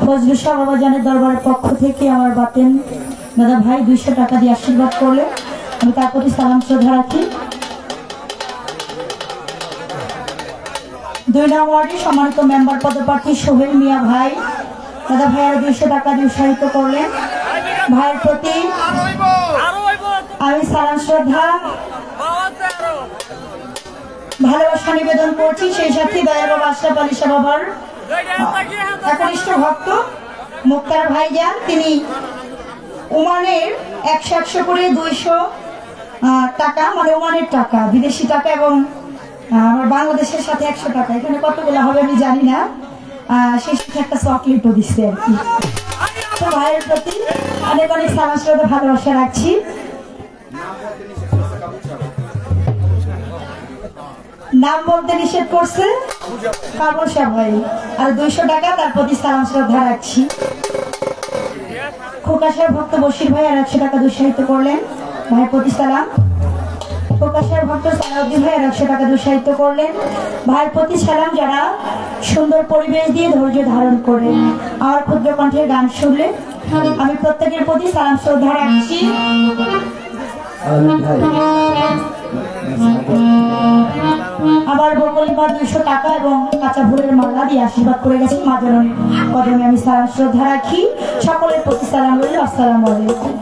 Speaker 7: ফজলু শাহ বাবাজানের দরবারের পক্ষ থেকে আমার বাতেন দাদা ভাই 200 টাকা দিয়ে আশীর্বাদ করলে আমি তার প্রতি সালাম শ্রদ্ধা রাখি। 2 নং ওয়ার্ডের সম্মানিত মেম্বার পদপ্রার্থী সোহেল মিয়া ভাই দাদা ভাই আরো 200 টাকা দিয়ে উৎসাহিত করলেন। ভাইয়ের প্রতি আমি সালাম শ্রদ্ধা ভালোবাসা নিবেদন করছি সেই সাথে দয়াল বাবা আশরাফ আলী শাহ বাবার একনিষ্ঠ ভক্ত মুক্তার ভাইজান, তিনি ওমানের 100 করে 200 টাকা, মানে ওমানের টাকা, বিদেশি টাকা এবং আমার বাংলাদেশের সাথে 100 টাকা, এখানে কতগুলো হবে আমি জানি না, সেই সাথে একটা চকলেটও দিচ্ছে আর কি। তো ভাইয়ের প্রতি অনেক অনেক সালাম শ্রদ্ধা ভালোবাসা রাখছি। নাম বলতে নিষেধ করছে কাবসা ভাই, আর 200 টাকা তার প্রতি সালাম শ্রদ্ধা রাখছি। খোকাশার ভক্ত বশির ভাই আর 100 টাকা দুঃসাহিত করলেন, ভাইয়ের প্রতি সালাম। খোকাশার ভক্ত সালাউদ্দিন ভাই আর 100 টাকা দুঃসাহিত করলেন, ভাইয়ের প্রতি সালাম। যারা সুন্দর পরিবেশ দিয়ে ধৈর্য ধারণ করে আমার ক্ষুদ্র কণ্ঠের গান শুনলে আমি প্রত্যেকের প্রতি সালাম শ্রদ্ধা রাখছি। আবার বকলিমা 200 টাকা এবং কাঁচা ফুলের মালা দিয়ে আশীর্বাদ করে গেছি মা জননীর কদমে আমি সালাম শ্রদ্ধা রাখি। সকলের প্রতি সালাম রইল, আসসালামু আলাইকুম।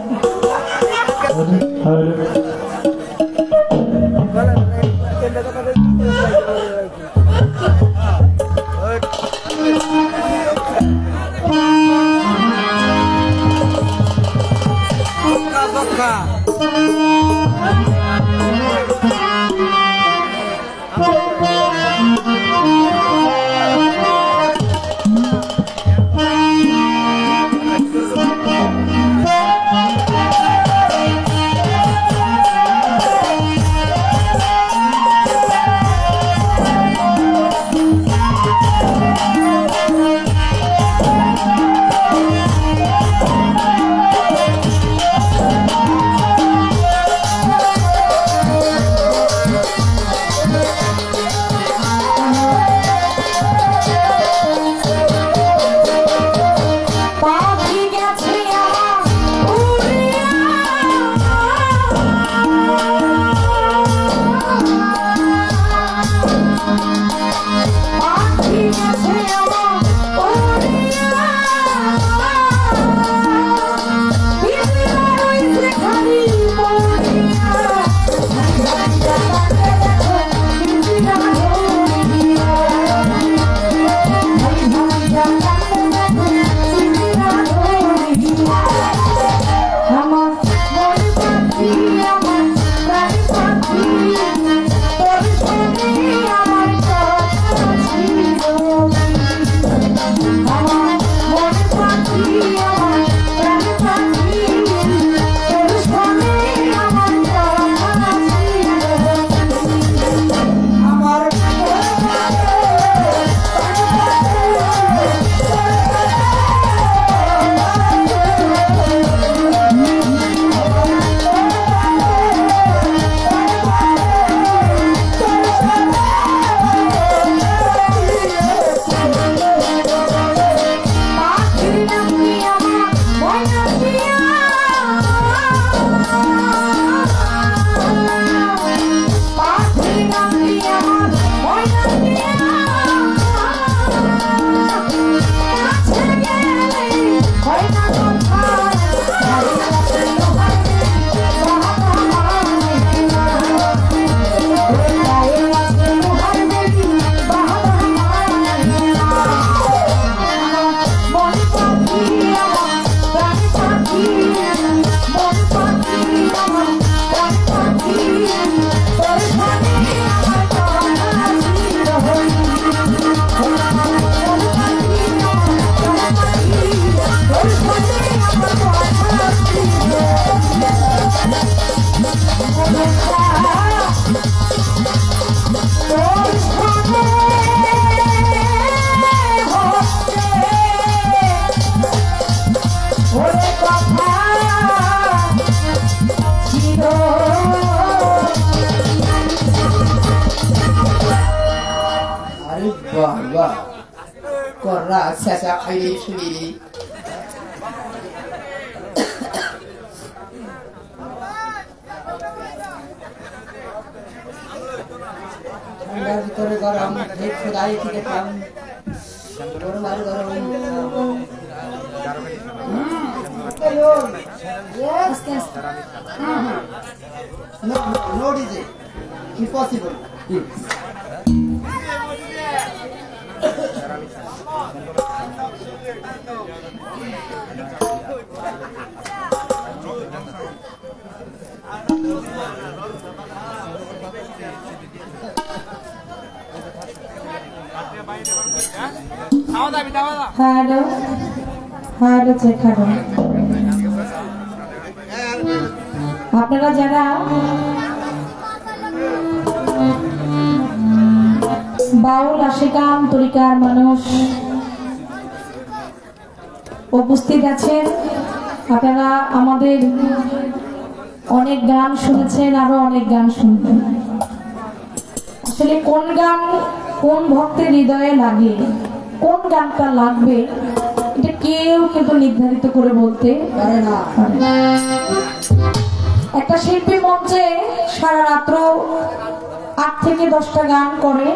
Speaker 8: বাবা কররা শেষা খাইলে শুনিলি ঠান্ডার ভিতরে গরম ঠিক খোদাই থেকে খাম গরম আর গরম আস্তে আস্তে নো ডিজে ইম্পসিবল
Speaker 6: খাওয়া দাবি দাওয়া দাও
Speaker 1: হ্যালো হ্যালো চেক হারো আপনারা যারা বাউল আশিকাম তরিকার মানুষ উপস্থিত আছেন, আপনারা আমাদের অনেক গান শুনেছেন, আরো অনেক গান শুনবেন। আসলে কোন গান কোন ভক্তের হৃদয়ে লাগে, কোন গানটা লাগবে, এটা কেউ কিন্তু নির্ধারিত করে বলতে
Speaker 8: পারে না।
Speaker 1: পারে না। একটা শিল্পী মঞ্চে সারা রাত্র 8 থেকে 10টা গান করে,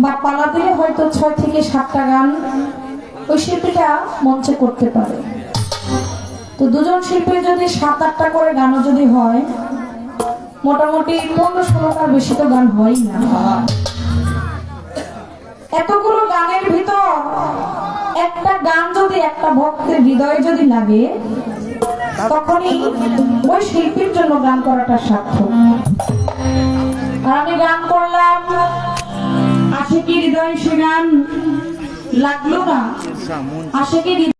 Speaker 1: বা পালা দিলে হয়তো 6 থেকে 7টা গান ওই শিল্পীটা মঞ্চে করতে পারে। তো দুজন শিল্পীর যদি 7-8টা করে গানও যদি হয়, মোটামুটি 15-16টার বেশি তো গান হয় না। এতগুলো গানের ভিতর একটা গান যদি একটা ভক্তের হৃদয়ে যদি লাগে, তখনই ওই শিল্পীর জন্য গান করাটা সার্থক। আর আমি গান করলাম, আশিকি হৃদয় সে গান লাগলো না, আশিকি